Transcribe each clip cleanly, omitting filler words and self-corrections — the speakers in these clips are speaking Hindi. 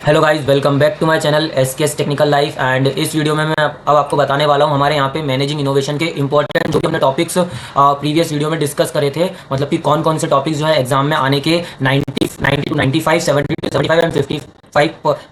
Hello guys, welcome back to my channel SKS technical life. And इस वीडियो में मैं अब आपको बताने वाला हूं हमारे यहाँ पे मैनेजिंग इनोवेशन के इंपॉर्टेंट जो भी हमने टॉपिक्स प्रीवियस वीडियो में डिस्कस करे थे। मतलब कि कौन कौन से टॉपिक्स जो है एग्जाम में आने के 90 टू 95, 70 टू 75 एंड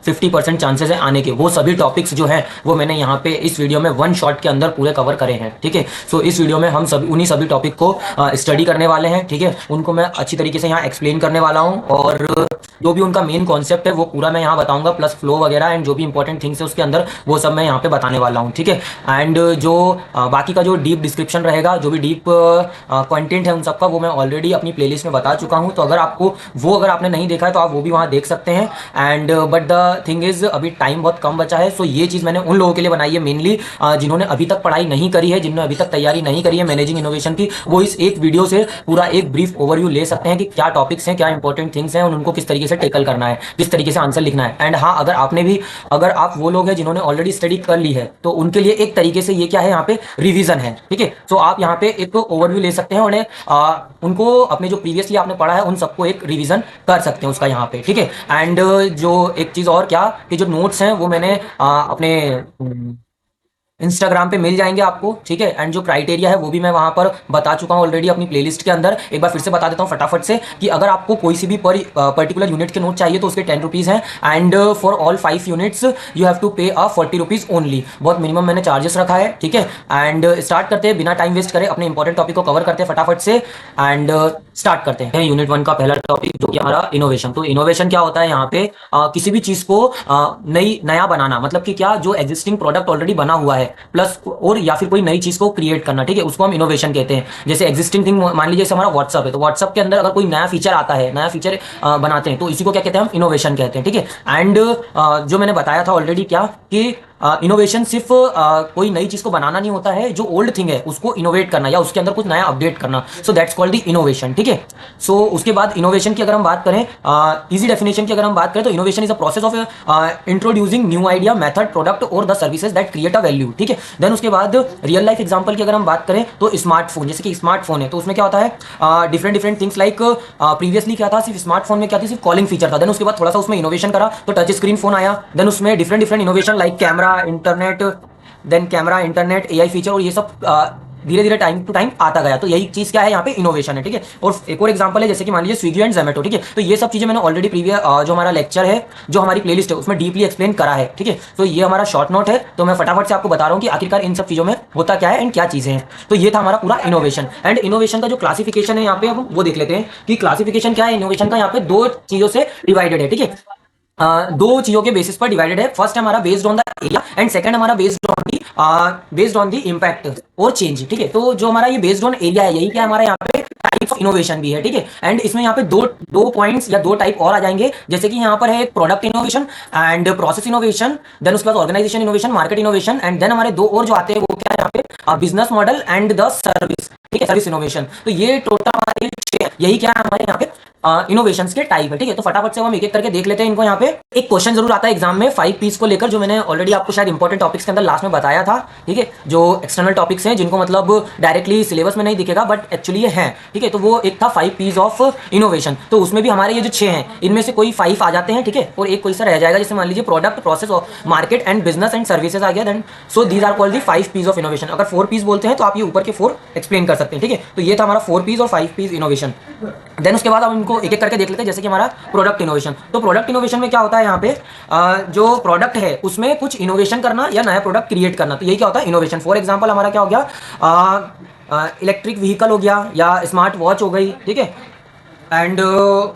50% चांसेस है आने के। वो सभी टॉपिक्स जो है वो मैंने यहाँ पे इस वीडियो में वन शॉट के अंदर पूरे कवर करे हैं। ठीक है, सो इस वीडियो में हम सभी उन्हीं सभी टॉपिक को स्टडी करने वाले हैं। ठीक है, उनको मैं अच्छी तरीके से यहाँ एक्सप्लेन करने वाला हूँ और जो भी उनका मेन कॉन्सेप्ट है वो पूरा मैं यहाँ बताऊंगा, प्लस फ्लो वगैरह एंड जो भी इंपॉर्टेंट थिंग्स है उसके अंदर वो सब मैं यहाँ पे बताने वाला हूँ। ठीक है, एंड जो बाकी का जो डीप डिस्क्रिप्शन रहेगा, जो भी डीप कंटेंट है उन सबका, वो मैं ऑलरेडी अपनी प्लेलिस्ट में बता चुका हूँ। तो अगर आपने नहीं देखा है तो आप वो भी वहाँ देख सकते हैं। And but the thing is अभी टाइम बहुत कम बचा है, सो ये चीज़ मैंने उन लोगों के लिए बनाई है मेनली जिन्होंने अभी तक पढ़ाई नहीं करी है, जिन्होंने अभी तक तैयारी नहीं करी है मैनेजिंग इनोवेशन की। वो इस एक वीडियो से पूरा एक ब्रीफ ओवरव्यू ले सकते हैं कि क्या टॉपिक्स हैं, क्या इंपॉर्टेंट थिंग्स हैं और उनको किस तरीके से टेकल करना है, किस तरीके से आंसर लिखना है। एंड हाँ, अगर आप वो लोग हैं जिन्होंने ऑलरेडी स्टडी कर ली है तो उनके लिए एक तरीके से ये क्या है, यहाँ पे रिवीजन है। ठीक है, सो आप यहाँ पे एक ओवरव्यू ले सकते हैं और उनको अपने जो प्रीवियसली आपने पढ़ा है उन सबको एक रिवीजन कर सकते हैं उसका यहाँ पे। ठीक है, एंड जो एक चीज़ और क्या कि जो नोट्स हैं वो मैंने अपने इंस्टाग्राम पे मिल जाएंगे आपको। ठीक है, एंड जो क्राइटेरिया है वो भी मैं वहाँ पर बता चुका हूँ ऑलरेडी अपनी प्लेलिस्ट के अंदर। एक बार फिर से बता देता हूँ फटाफट से कि अगर आपको कोई सी भी पर्टिकुलर यूनिट के नोट चाहिए तो उसके 10 रुपीज़ हैं। And for all 5 units you have to pay 40 rupees only. बहुत मिनिमम मैंने चार्जेस रखा है। ठीक है, एंड स्टार्ट करते हैं बिना टाइम वेस्ट करे, अपने इंपॉर्टेंट टॉपिक को कवर करते हैं फटाफट से एंड स्टार्ट करते हैं। यूनिट 1 का पहला टॉपिक जो कि हमारा इनोवेशन। तो इनोवेशन क्या होता है यहाँ पे, किसी भी चीज़ को नया बनाना, मतलब कि क्या जो एग्जिस्टिंग प्रोडक्ट ऑलरेडी बना हुआ है प्लस और या फिर कोई नई चीज को क्रिएट करना। ठीक है, उसको हम इनोवेशन कहते हैं। जैसे एग्जिस्टिंग थिंग मान लीजिए जैसे हमारा व्हाट्सअप है, तो व्हाट्सअप के अंदर अगर कोई नया फीचर आता है, नया फीचर बनाते हैं तो इसी को क्या कहते हैं, हम इनोवेशन कहते हैं। ठीक है, एंड जो मैंने बताया था ऑलरेडी क्या कि इनोवेशन सिर्फ कोई नई चीज को बनाना नहीं होता है, जो ओल्ड थिंग है उसको इनोवेट करना या उसके अंदर कुछ नया अपडेट करना। So that's called the innovation. ठीक है, सो उसके बाद इनोवेशन की अगर हम बात करें, इजी डेफिनेशन की अगर हम बात करें तो innovation is a process of introducing new idea, method, product और the services that create a value. ठीक है, देन उसके बाद रियल लाइफ एग्जांपल की अगर हम बात करें तो स्मार्टफोन, जैसे कि स्मार्टफोन है तो उसमें क्या होता है, डिफरेंट थिंग्स लाइक प्रीवियसली क्या था, सिर्फ स्मार्टफोन में क्या थी, सिर्फ कॉलिंग फीचर था। देन उसके बाद थोड़ा सा उसमें इनोवेशन करा तो टच स्क्रीन फोन आया। देन उसमें different innovation like camera, internet, AI feature और ये सब धीरे धीरे टाइम टू टाइम आता गया। तो यही चीज क्या है, यहाँ पे इनोवेशन है। ठीक है, और एक और एग्जांपल है जैसे कि मान लीजिए स्विगी एंड जोमेटो। ठीक है, तो ये सब चीजें मैंने ऑलरेडी प्रीवियस जो हमारा लेक्चर है, जो हमारी प्लेलिस्ट है उसमें डीपली एक्सप्लेन करा है। ठीक है, तो ये हमारा शॉर्ट नोट है, तो मैं फटाफट से आपको बता रहा हूँ कि आखिरकार इन सब चीजों में होता क्या है एंड क्या चीजें हैं। तो ये था हमारा पूरा इनोवेशन। एंड इनोवेशन का जो क्लासिफिकेशन है यहाँ पे अब वो देख लेते हैं कि क्लासिफिकेशन क्या है इनोवेशन का। यहाँ पे दो चीजों से डिवाइडेड है। ठीक है, दो चीजों के बेसिस पर डिवाइडेड है। फर्स्ट हमारा based on the area and second हमारा बेस्ड ऑन द इम्पैक्ट और चेंज। ठीक है, तो जो हमारा ये बेस्ड ऑन एरिया है यही क्या हमारा यहाँ पे टाइप ऑफ इनोवेशन भी है। ठीक है, एंड इसमें यहाँ पे दो पॉइंट्स या दो टाइप और आ जाएंगे, जैसे कि यहाँ पर है एक product innovation and process innovation, then उसके बाद organisation innovation, market innovation, and then हमारे दो और जो आते हैं वो क्या है यहाँ पे, business model and the service. ठीक है, सर्विस इनोवेशन। तो ये टोटल हमारे यही क्या है हमारे यहाँ पे इनोवेशंस के टाइप है। ठीक है, तो फटाफट से हम एक एक करके देख लेते हैं इनको। यहाँ पे एक क्वेश्चन जरूर आता है एग्जाम में 5 पीस को लेकर, जो मैंने ऑलरेडी आपको शायद इंपॉर्टेंट टॉपिक्स के अंदर लास्ट में बताया था। ठीक है, जो एक्सटर्नल टॉपिक्स हैं जिनको मतलब डायरेक्टली सिलेबस में नहीं दिखेगा बट एक्चुअली ये हैं। ठीक है, तो वो एक था 5 पीस ऑफ इनोवेशन। तो उसमें भी हमारे ये जो 6 हैं इनमें से कोई 5 आ जाते हैं। ठीक है, और एक कोई सा रह जाएगा, जैसे मान लीजिए product, process, market and business and services आ गया। Then so these are called the 5 piece of innovation. अगर 4 पीस बोलते हैं तो आप ये ऊपर के 4 एक्सप्लेन कर सकते हैं। ठीक है, तो ये था हमारा 4 पीस और 5 पीस इनोवेशन। देन उसके बाद हम इनको एक एक करके देख लेते हैं, जैसे कि हमारा प्रोडक्ट इनोवेशन। तो प्रोडक्ट इनोवेशन में क्या होता है, यहाँ पे जो प्रोडक्ट है उसमें कुछ इनोवेशन करना या नया प्रोडक्ट क्रिएट करना, तो यही क्या होता है इनोवेशन। फॉर एग्जांपल हमारा क्या हो गया, इलेक्ट्रिक व्हीकल हो गया या स्मार्ट वॉच हो गई। ठीक है, एंड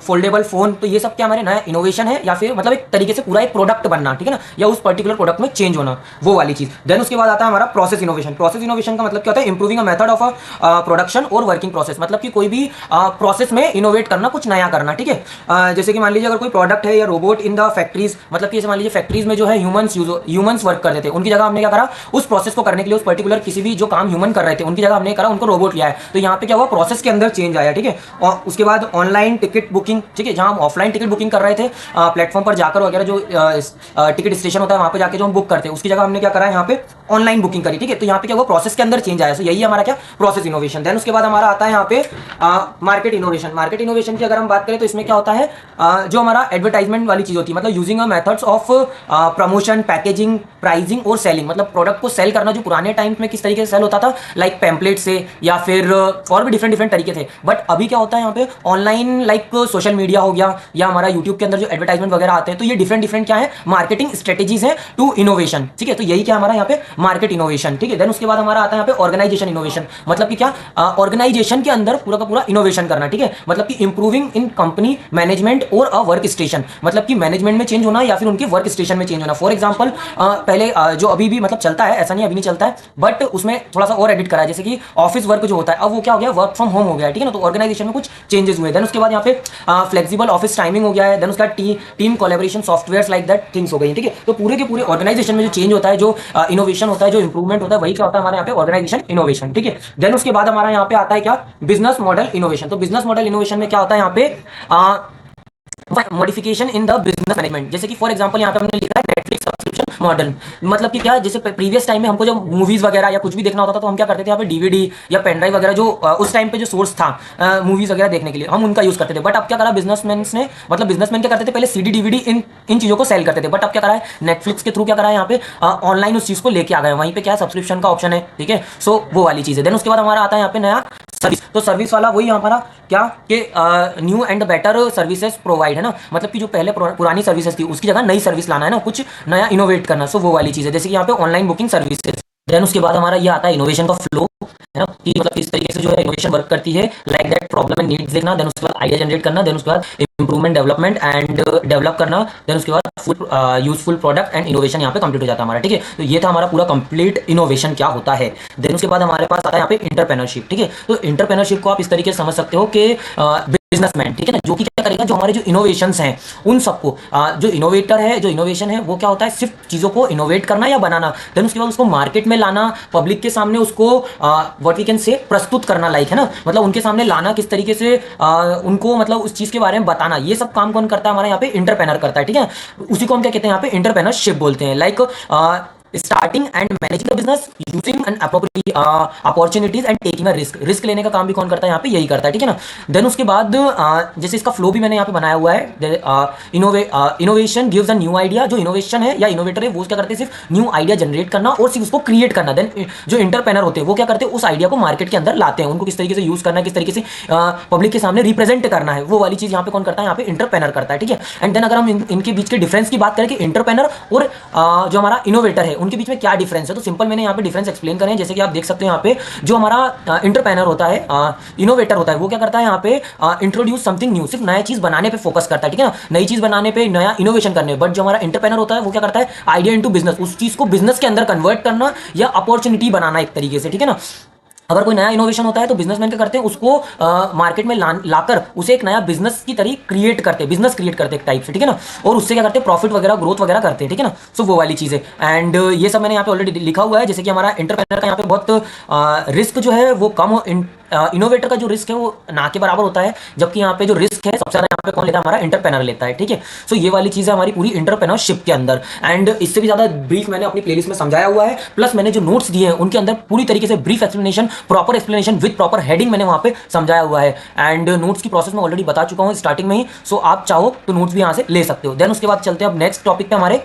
फोल्डेबल फोन। तो ये सब क्या हमारे नया इनोवेशन है या फिर मतलब एक तरीके से पूरा एक प्रोडक्ट बनना। ठीक है ना, या उस पर्टिकुलर प्रोडक्ट में चेंज होना, वो वाली चीज। देन उसके बाद आता है हमारा प्रोसेस इनोवेशन। प्रोसेस इनोवेशन का मतलब क्या होता है, improving a method of production और वर्किंग प्रोसेस। मतलब कि कोई भी प्रोसेस में इनोवेट करना, कुछ नया करना। ठीक है, जैसे कि मान लीजिए अगर कोई प्रोडक्ट है या रोबोट इन द फैक्ट्रीज, मतलब कि जैसे मान लीजिए फैक्ट्रीज में जो है ह्यूमंस वर्क करते थे, उनकी जगह हमने क्या करा, उस प्रोसेस को करने के लिए, उस पर्टिकुलर किसी भी जो काम ह्यूमन कर रहे थे उनकी जगह हमने करा उनको रोबोट लिया है। तो यहाँ पे क्या हुआ, प्रोसेस के अंदर चेंज आया। ठीक है, और उसके बाद ऑनलाइन टिकट बुकिंग, ठीक है, जहाँ हम ऑफलाइन टिकट बुकिंग कर रहे थे प्लेटफॉर्म पर जाकर वगैरह, जो टिकट स्टेशन होता है वहाँ पे जाके जो हम बुक करते हैं, उसकी जगह हमने क्या करा है यहाँ पे ऑनलाइन बुकिंग करी, ठीक है। तो यहाँ पे क्या हुआ, प्रोसेस के अंदर चेंज आया। सो यही हमारा क्या, प्रोसेस इनोवेशन। देन उसके बाद हमारा आता है यहाँ पे मार्केट इनोवेशन। मार्केट इनोवेशन की अगर हम बात करें तो इसमें क्या होता है, जो हमारा एडवर्टाइजमेंट वाली चीज होती है, मतलब using a methods of promotion, packaging, pricing और सेलिंग, मतलब प्रोडक्ट को सेल करना जो पुराने टाइम में किस तरीके से सेल होता था, लाइक पैम्पलेट से या फिर और भी डिफरेंट डिफरेंट तरीके थे। बट अभी क्या होता है यहाँ पे ऑनलाइन, लाइक सोशल मीडिया हो गया या हमारा यूट्यूब के अंदर जो एडवर्टाइजमेंट वगैरह आते हैं, तो ये डिफरेंट डिफरेंट क्या है, मार्केटिंग स्ट्रेटेजीज है टू इनोवेशन, ठीक है। तो यही क्या हमारा यहाँ पे मार्केट इनोवेशन, ठीक है। देन उसके बाद हमारा आता है यहाँ पे ऑर्गेनाइजेशन इनोवेशन, मतलब कि क्या, ऑर्गेनाइजेशन के अंदर पूरा का पूरा इनोवेशन करना, ठीक है। मतलब कि इंप्रूविंग इन कंपनी मैनेजमेंट और अ वर्क स्टेशन, मतलब कि मैनेजमेंट में चेंज होना या फिर उनके वर्क स्टेशन में चेंज होना। फॉर एग्जाम्पल पहले जो अभी भी मतलब चलता है, ऐसा नहीं अभी नहीं चलता है, बट उसमें थोड़ा सा और एडिट करा है, जैसे कि ऑफिस वर्क जो होता है अब वो क्या हो गया, वर्क फ्रॉम होम हो गया है, ठीक है ना। तो ऑर्गेनाइजेशन में कुछ चेंजेस हुए। देन उसके बाद यहाँ पे फ्लेक्सिबल ऑफिस टाइमिंग हो गया है। देन उसका team collaboration software like that things हो गई, ठीक है। तो पूरे के पूरे ऑर्गेनाइजेशन में जो चेंज होता है, जो इनोवेशन होता है, जो इंप्रूवमेंट होता है, वही क्या होता है हमारे यहाँ पे ऑर्गेनाइजेशन इनोवेशन, ठीक है। देन उसके बाद हमारा यहाँ पे आता है क्या, बिजनेस मॉडल इनोवेशन। तो बिजनेस मॉडल इनोवेशन में क्या होता है यहाँ पे modification in the business management. जैसे कि फॉर एग्जांपल यहाँ पे हमने लिखा है नेटफ्लिक्स सब्सक्रिप्शन मॉडल, मतलब कि क्या, जैसे प्रीवियस टाइम में हमको जब मूवीज वगैरह या कुछ भी देखना होता था तो हम क्या करते थे, यहाँ पे डीवीडी या पेन ड्राइव वगैरह, जो उस टाइम पे जो सोर्स था मूवीज वगैरह देखने के लिए, हम उनका यूज करते थे। बट अब क्या करा बिजनेसमैन ने, मतलब बिजनेसमैन क्या करते थे, पहले सीडी डीवीडी इन चीजों को सेल करते थे। बट अब क्या करा है, नेटफ्लिक्स के थ्रू क्या करा है यहाँ पे ऑनलाइन उस चीज को लेके आ गए, वहीं पे क्या सब्सक्रिप्शन का ऑप्शन है, ठीक है। सो वो वाली चीज है। देन उसके बाद हमारा आता है यहाँ पे नया सर्विस। तो सर्विस वाला वही हमारा क्या कि new and better services provide है ना, मतलब कि जो पहले पुरानी सर्विसेज थी उसकी जगह नई सर्विस लाना है ना, कुछ नया इनोवेट करना। सो वो वाली चीज है, जैसे कि यहाँ पे ऑनलाइन बुकिंग सर्विसेज। देन उसके बाद हमारा ये आता है इनोवेशन का फ्लो, है ना, कि मतलब किस तरीके से जो है इनोवेशन वर्क करती है, like that problem and needs देखना, देन उसके बाद आइडिया जनरेट करना, देन उसके बाद इंप्रूवमेंट डेवलपमेंट एंड डेवलप करना, देन उसके बाद full useful product and innovation यहाँ पे कंप्लीट हो जाता है हमारा, ठीक है। तो ये था हमारा पूरा कंप्लीट इनोवेशन क्या होता है। देन उसके बाद हमारे पास आता है यहाँ पे इंटरप्रेन्योरशिप, ठीक है। तो इंटरप्रेन्योरशिप को आप इस तरीके से समझ सकते हो कि बिजनेसमैन, ठीक है ना, जो कि क्या करेगा, जो हमारे जो इनोवेशंस हैं उन सबको, जो इनोवेटर है, जो इनोवेशन है वो क्या होता है, सिर्फ चीज़ों को इनोवेट करना या बनाना, देन उसके बाद उसको मार्केट में लाना, पब्लिक के सामने उसको व्हाट वी कैन से प्रस्तुत करना, लाइक, है ना, मतलब उनके सामने लाना, किस तरीके से उनको मतलब उस चीज़ के बारे में बताना, ये सब काम कौन करता है, हमारे यहाँ पे इंटरप्रेनर करता है, ठीक है। उसी को हम क्या कहते हैं यहाँ पे, इंटरप्रेनरशिप बोलते हैं। Like starting and managing the business, using an opportunities and taking a risk. Risk लेने का काम भी कौन करता है यहाँ पे, यही करता है, ठीक है ना। देन उसके बाद जैसे इसका फ्लो भी मैंने यहाँ पे बनाया हुआ है, innovation gives a new idea. जो इनोवेशन है या इनोवेटर है वो क्या करते हैं, सिर्फ न्यू आइडिया जनरेट करना और सिर्फ उसको क्रिएट करना। देन जो इंटरप्रेनर होते हैं वो क्या करते हैं, उस आइडिया को मार्केट के अंदर लाते हैं, उनको किस तरीके से यूज करना है, किस तरीके से पब्लिक के सामने रिप्रेजेंट करना है, वो वाली चीज यहाँ पे कौन करता है, यहाँ पे इंटरप्रेनर करता है, ठीक है। एंड देन अगर हम इनके बीच के डिफरेंस की बात करें कि इंटरप्रेनर और जो हमारा इनोवेटर है उनके बीच में क्या डिफरेंस है, तो सिंपल मैंने यहाँ पे डिफरेंस एक्सप्लेन करें। जैसे कि आप देख सकते हैं यहाँ पे जो हमारा इंटरप्रेनर होता है, इनोवेटर होता है, वो क्या करता है यहाँ पे, इंट्रोड्यूस समथिंग न्यू, सिर्फ नया चीज बनाने पे फोकस करता है, ठीक है ना, नई चीज बनाने पे, नया इनोवेशन करने। बट जो हमारा इंटरप्रेनर होता है वो क्या करता है, आइडिया इनटू बिजनेस, उस चीज को बिजनेस के अंदर कन्वर्ट करना या अपॉर्चुनिटी बनाना एक तरीके से, ठीक है ना। अगर कोई नया इनोवेशन होता है तो बिजनेसमैन क्या करते हैं, उसको मार्केट में लाकर उसे एक नया बिजनेस की तरह क्रिएट करते हैं, बिजनेस क्रिएट करते हैं एक टाइप से, ठीक है ना, और उससे क्या करते हैं, प्रॉफिट वगैरह ग्रोथ वगैरह करते हैं, ठीक है ना। सो वो वाली चीज़ है। एंड ये सब मैंने यहाँ पे ऑलरेडी लिखा हुआ है। जैसे कि हमारा इंटरप्रेनर का यहाँ पे बहुत रिस्क जो है वो कम हो, इनोवेटर का जो रिस्क है वो ना के बराबर होता है, जबकि यहाँ पे जो रिस्क है सबसे ज्यादा यहाँ पे कौन लेता है, हमारा इंटरप्रेनर लेता है, ठीक है। सो ये वाली चीज़ है हमारी पूरी इंटरप्रेनरशिप के अंदर। एंड इससे भी ज्यादा ब्रीफ मैंने अपनी प्लेलिस्ट में समझाया हुआ है, प्लस मैंने जो नोट्स दिए हैं उनके अंदर पूरी तरीके से brief explanation, proper explanation with proper heading मैंने वहाँ पे समझाया हुआ है। एंड नोट्स की प्रोसेस मैं ऑलरेडी बता चुका हूँ स्टार्टिंग में ही। सो आप चाहो तो नोट्स भी यहाँ से ले सकते हो। देन उसके बाद चलते हैं अब नेक्स्ट टॉपिक पे हमारे,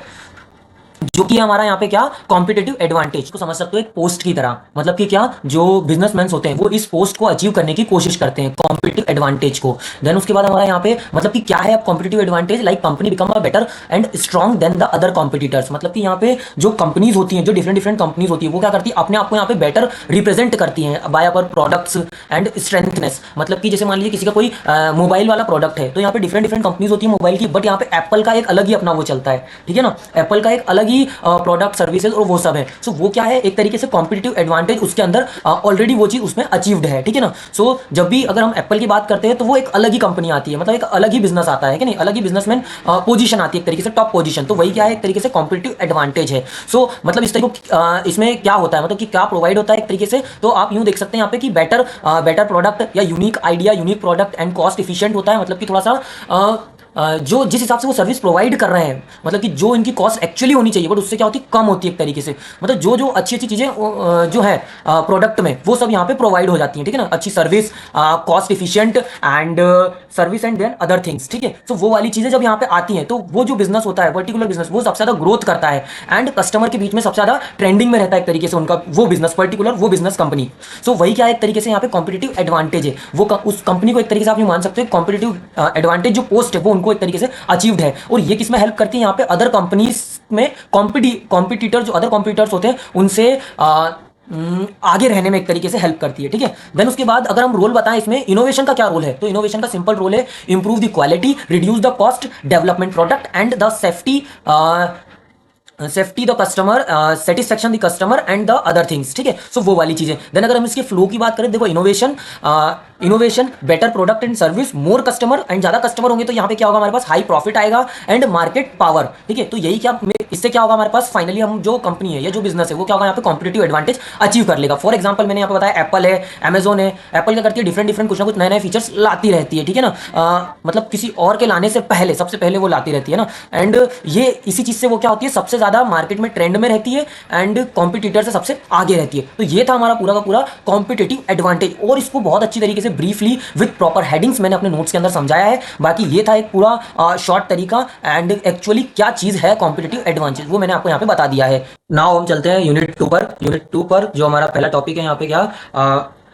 जो कि हमारा यहाँ पे क्या, कॉम्पिटिटिव एडवांटेज को समझ सकते हो एक पोस्ट की तरह, मतलब कि क्या, जो बिजनेसमैन होते हैं वो इस पोस्ट को अचीव करने की कोशिश करते हैं, कॉम्पिटिटिव एडवांटेज को। देन उसके बाद हमारा यहाँ पे मतलब कि क्या है अब competitive advantage, like company become a better and strong than the other competitors. मतलब कि यहाँ पे जो कंपनीज होती हैं, जो डिफरेंट डिफरेंट कंपनीज होती है, वो क्या करती है, अपने आप को यहाँ पे बेटर रिप्रेजेंट करती हैं बाय अवर प्रोडक्ट्स एंड स्ट्रेंथनेस। मतलब कि जैसे मान लीजिए किसी का कोई मोबाइल वाला प्रोडक्ट है, तो यहाँ पे डिफरेंट डिफरेंट कंपनीज होती है मोबाइल की, बट यहाँ पे एप्पल का एक अलग ही अपना वो चलता है, ठीक है ना, एप्पल का एक अलग ही प्रोडक्ट सर्विसेज और वो सब है। सो वो क्या है, एक तरीके से कॉम्पिटिटिव एडवांटेज उसके अंदर ऑलरेडी वो चीज़ उसमें अचीव्ड है, ठीक है ना। सो जब भी अगर हम एप्पल की बात करते हैं तो वो एक अलग ही कंपनी आती है, मतलब एक अलग ही बिजनेस आता है कि नहीं, अलग ही बिजनेसमैन पोजीशन आती है, एक तरीके से टॉप पोजीशन। तो वही क्या है, एक तरीके से कॉम्पिटिटिव एडवांटेज है। सो मतलब इस तरीके इसमें क्या होता है, मतलब कि क्या प्रोवाइड होता है एक तरीके से, तो आप यूं देख सकते हैं यहाँ पे कि बेटर प्रोडक्ट या unique idea, unique product and cost efficient होता है। मतलब कि थोड़ा सा जो जिस हिसाब से वो सर्विस प्रोवाइड कर रहे हैं, मतलब कि जो इनकी कॉस्ट एक्चुअली होनी चाहिए बट उससे क्या होती है, कम होती है एक तरीके से। मतलब जो जो अच्छी अच्छी चीज़ें जो है प्रोडक्ट में, वो सब यहाँ पे प्रोवाइड हो जाती हैं, ठीक है ना। अच्छी service, cost efficient and service and then other things, ठीक है। तो वो वाली चीज़ें जब यहाँ पे आती हैं तो वो जो बिजनेस होता है, पर्टिकुलर बिजनेस, वो सबसे ज़्यादा ग्रोथ करता है एंड कस्टमर के बीच में सबसे ज़्यादा ट्रेंडिंग में रहता है एक तरीके से उनका वो बिजनेस, पर्टिकुलर वो बिजनेस कंपनी। सो वही क्या है, एक तरीके से यहाँ पे कॉम्पिटिटिव एडवांटेज है। वो उस कंपनी को एक तरीके से आप ये मान सकते हो कॉम्पिटिटिव एडवांटेज जो पोस्ट है वो उनको एक तरीके से अचीव्ड है। और ये किसमें हेल्प करती है, यहाँ पे अदर कंपनीज में कॉम्पिटिटर जो अदर कॉम्पिटिटर्स होते हैं उनसे आगे रहने में एक तरीके से हेल्प करती है, ठीक है। देन उसके बाद अगर हम रोल बताएं इसमें, इनोवेशन का क्या रोल है, तो इनोवेशन का सिंपल रोल है improve the quality, reduce the cost, development product and the safety the customer, satisfaction the customer and the other things, ठीक है। सो वो वाली चीजें। देन अगर हम इसके फ्लो की बात करें, देखो innovation better product and service, more customer, and ज्यादा कस्टमर होंगे तो यहाँ पे क्या होगा, हमारे पास हाई प्रॉफिट आएगा एंड मार्केट पावर, ठीक है। तो यही क्या, इससे क्या होगा हमारे पास, फाइनली हम जो कंपनी है या जो बिजनेस है वो क्या होगा, यहाँ पे कॉम्पिटिटिव एडवांटेज अचीव कर लेगा। फॉर एग्जाम्पल मैंने यहाँ पे बताया एप्पल है, अमेजोन है। एप्पल क्या करती है, डिफरेंट कुछ ना कुछ नए नए फीचर्स लाती रहती है, ठीक है ना। मतलब किसी और के लाने से पहले, सबसे पहले वो लाती रहती है ना। एंड ये इसी चीज से वो क्या होती है, सबसे ज्यादा मार्केट में ट्रेंड में रहती है एंड कॉम्पिटिटर से सबसे आगे रहती है। तो ये था हमारा पूरा का पूरा कॉम्पिटिटिव एडवांटेज, और इसको बहुत अच्छी तरीके से ब्रीफली विद प्रॉपर हेडिंग्स मैंने अपने नोट्स के अंदर समझाया है। बाकी ये था एक पूरा शॉर्ट तरीका, एंड एक्चुअली क्या चीज़ है कॉम्पिटिटिव एडवांटेज वो मैंने आपको यहाँ पे बता दिया है। नाउ हम चलते हैं यूनिट 2 पर। यूनिट 2 पर जो हमारा पहला टॉपिक है यहाँ पे क्या,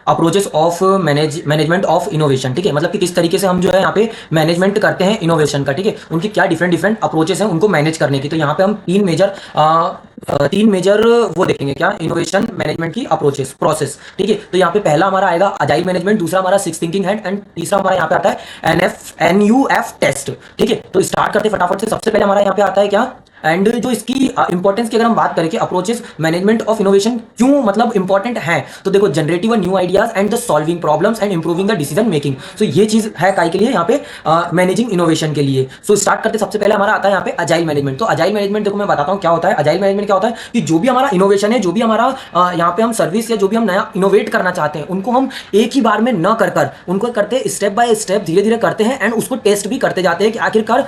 approaches of management of innovation, ठीक है। मतलब कि किस तरीके से हम जो है यहाँ पे मैनेजमेंट करते हैं इनोवेशन का, ठीक है। उनकी क्या डिफरेंट अप्रोचेस हैं उनको मैनेज करने की। तो यहाँ पे हम तीन मेजर वो देखेंगे, क्या, इनोवेशन मैनेजमेंट की अप्रोचेस, प्रोसेस, ठीक है। तो यहाँ पे पहला हमारा आएगा अजाइल मैनेजमेंट, दूसरा हमारा 6 थिंकिंग हेड, एंड तीसरा हमारा यहाँ पे आता है NUF टेस्ट, ठीक है। तो स्टार्ट करते फटाफट से। सबसे पहले हमारा यहाँ पे आता है क्या, एंड जो इसकी इंपॉर्टेंस की अगर हम बात करें कि अप्रोचेस मैनेजमेंट ऑफ इनोवेशन क्यों मतलब इंपॉर्टेंट है, तो देखो generative new ideas and the solving problems and improving the decision making. So ये चीज है काय के लिए, यहाँ पे मैनेजिंग इनोवेशन के लिए। सो स्टार्ट करते सबसे पहले हमारा आता है यहाँ पे अजाइल मैनेजमेंट। तो अजाइल मैनेजमेंट देखो मैं बताता हूँ क्या होता है। अजाइल मैनेजमेंट क्या होता है कि जो भी हमारा इनोवेशन है, जो भी हमारा यहाँ पे हम सर्विस या जो भी हम नया इनोवेट करना चाहते हैं, उनको हम एक ही बार में न कर उनको करते स्टेप बाय स्टेप, धीरे धीरे करते हैं, एंड उसको टेस्ट भी करते जाते हैं कि आखिरकार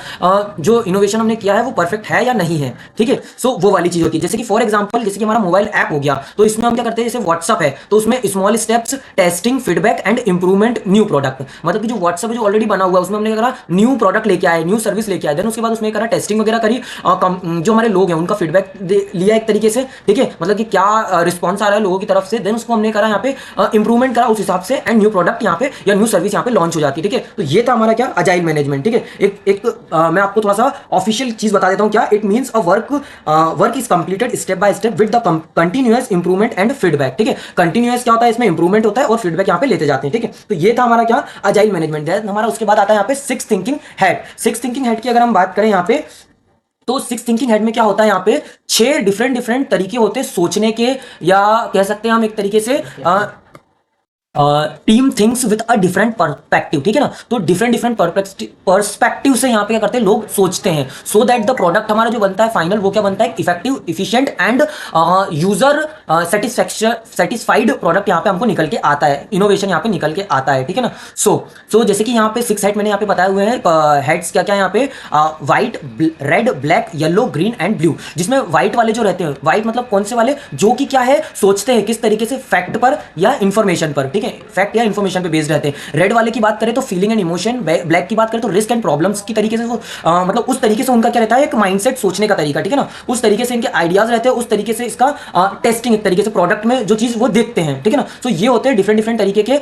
जो इनोवेशन हमने किया है वो परफेक्ट है या नहीं है, ठीक है। सो वो वाली चीज होती है। जैसे कि फॉर एग्जांपल, जैसे कि हमारा मोबाइल ऐप हो गया, तो इसमें हम क्या करते हैं, जैसे व्हाट्सअप है तो उसमें small steps, testing, feedback and improvement, new product. मतलब कि जो व्हाट्सअप जो ऑलरेडी बना हुआ है उसमें हमने क्या करा, न्यू प्रोडक्ट लेके आए, न्यू सर्विस लेके आए। देन उसके बाद उसमें करा टेस्टिंग वगैरह करी, जो हमारे लोग हैं उनका फीडबैक लिया एक तरीके से, ठीक है। मतलब कि क्या रिस्पॉन्स आ रहा है लोगों की तरफ से, देन उसको हमने करा यहाँ पे इंप्रूवमेंट करा उस हिसाब से, एंड न्यू प्रोडक्ट यहाँ पे या न्यू सर्विस यहाँ पे लॉन्च हो जाती है, ठीक है। तो ये था हमारा क्या, अजाइल मैनेजमेंट, ठीक है। एक मैं आपको थोड़ा सा ऑफिशियल चीज बता देता हूँ क्या, it means a work is completed step by step with the continuous improvement and feedback, ठीक है। कंटिन्यूअस क्या होता है, इसमें इंप्रूवमेंट होता है और फीडबैक यहाँ पे लेते जाते हैं, ठीक है। तो ये था हमारा क्या, अजाइल मैनेजमेंट। हमारा उसके बाद आता है यहाँ पे 6 थिंकिंग हेड। 6 थिंकिंग हेड की अगर हम बात करें यहाँ पे, तो 6 थिंकिंग हेड में क्या होता है, यहाँ पे 6 डिफरेंट तरीके होते हैं सोचने के, या कह सकते हैं हम एक तरीके से team things with a different perspective, ठीक है ना। तो डिफरेंट परस्पेक्टिव से यहाँ पे क्या करते हैं लोग सोचते हैं, सो दैट द प्रोडक्ट हमारा जो बनता है फाइनल वो क्या बनता है, effective, efficient and user satisfied product यहाँ पे हमको निकल के आता है, इनोवेशन यहाँ पे निकल के आता है, ठीक है ना। सो जैसे कि यहाँ पे 6 हेड मैंने यहाँ पे बताए हुए हैं। हेड्स क्या क्या यहाँ पे, white, red, black, yellow, green and blue. जिसमें व्हाइट वाले जो रहते हैं, व्हाइट मतलब कौन से वाले, जो कि क्या है, सोचते हैं किस तरीके से, फैक्ट पर या इंफॉर्मेशन पर, ठीक है, फैक्ट या इंफॉर्मेशन पे बेस्ड रहते हैं। रेड वाले की बात करें तो फीलिंग एंड इमोशन, ब्लैक की बात करें तो रिस्क एंड प्रॉब्लम्स की तरीके से मतलब उस तरीके से उनका क्या रहता है, एक माइंडसेट सोचने का तरीका, ठीक है ना। उस तरीके से इनके आइडियाज रहते हैं, उस तरीके से इसका टेस्टिंग एक तरीके से प्रोडक्ट में जो चीज वो देखते हैं, ठीक है ना। तो ये होते हैं डिफरेंट तरीके के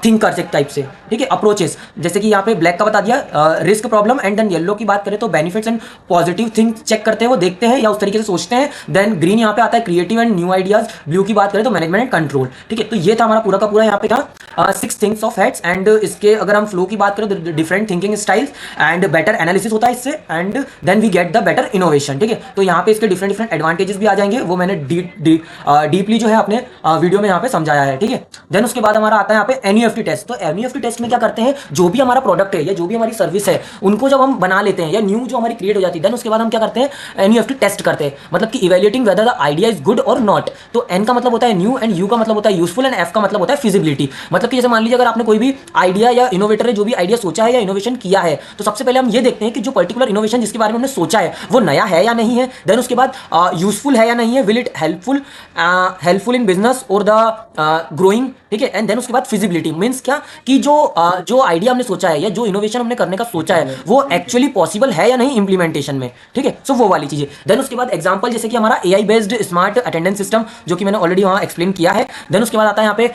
थिंकर्स एक टाइप से, ठीक है, अप्रोचेस। जैसे कि यहाँ पे ब्लैक का बता दिया, risk, problem, and then yellow की बात करें तो benefits and positive things check करते हैं, वो देखते हैं या उस तरीके से सोचते हैं। देन ग्रीन यहाँ पे आता है creative and new ideas, blue की बात करें तो मैनेजमेंट एंड कंट्रोल, ठीक है। तो ये था हमारा पूरा का पूरा यहाँ पे पे क्या 6 थिंग्स ऑफ हेड्स, एंड इसके अगर हम फ्लो की बात करें तो different thinking styles and better analysis होता है इससे, and then we get the better innovation. ठीक है, तो यहाँ पे इसके डिफरेंट डिफरेंट एडवांटेजेस भी आ जाएंगे, वो मैंने डीपली जो है अपने वीडियो में यहाँ पे समझाया है। ठीक है, देन उसके बाद हमारा आता है यहाँ पे एनईएफटी टेस्ट। तो एनईएफटी टेस्ट में क्या करते हैं, जो भी हमारा प्रोडक्ट है या जो भी हमारी सर्विस है उनको जब हम बना लेते हैं या न्यू जो हमारी क्रिएट हो जाती है, देन उसके बाद हम क्या करते हैं, एनईएफटी टेस्ट करते हैं, मतलब कि evaluating whether the idea is good और नॉट। तो एन का मतलब होता है न्यू, एंड यू का मतलब होता है यूजफुल, एंड एफ का मतलब होता है फिजिबिलिटी। मतलब कि जैसे मान लीजिए अगर आपने कोई भी आइडिया या इनोवेटर ने जो भी आइडिया सोचा है या इनोवेशन किया है, तो सबसे पहले हम ये देखते हैं कि जो पर्टिकुलर इनोवेशन जिसके बारे में हमने सोचा है वो नया है या नहीं है, देन उसके बाद यूजफुल है या नहीं है, will it helpful in business और द ग्रोइंग। ठीक है, एंड देन उसके बाद फिजिबिलिटी मींस क्या कि जो आइडिया हमने सोचा है या जो इनोवेशन हमने करने का सोचा है वो एक्चुअली पॉसिबल है या नहीं इंप्लीमेंटेशन में। ठीक है, सो वो वाली चीजें। देन उसके बाद एग्जांपल जैसे कि हमारा AI based smart attendance system, जो कि मैंने ऑलरेडी वहां एक्सप्लेन किया है। देन उसके बाद आता है यहाँ पे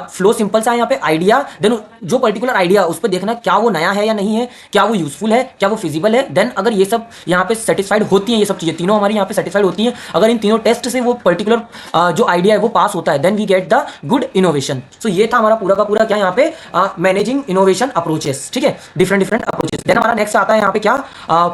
फ्लो सिंपल सा है, यहाँ पे आइडिया, देन जो पर्टिकुलर आइडिया उस पर देखना क्या वो नया है या नहीं है, क्या वो यूजफुल है, क्या वो फिजिबल है। देन अगर ये सब यहाँ पे सेटिस्फाइड होती है, ये सब चीजें तीनों हमारी यहाँ पे सेटिस्फाइड होती हैं, अगर इन तीनों टेस्ट से वो पर्टिकुलर जो आइडिया है वो पास होता है, then we get the good innovation. So ये था हमारा पूरा का पूरा क्या यहाँ पे मैनेजिंग इनोवेशन अप्रोचेस। ठीक है, डिफरेंट डिफरेंट अप्रोचेस। देन हमारा नेक्स्ट आता है यहाँ पे क्या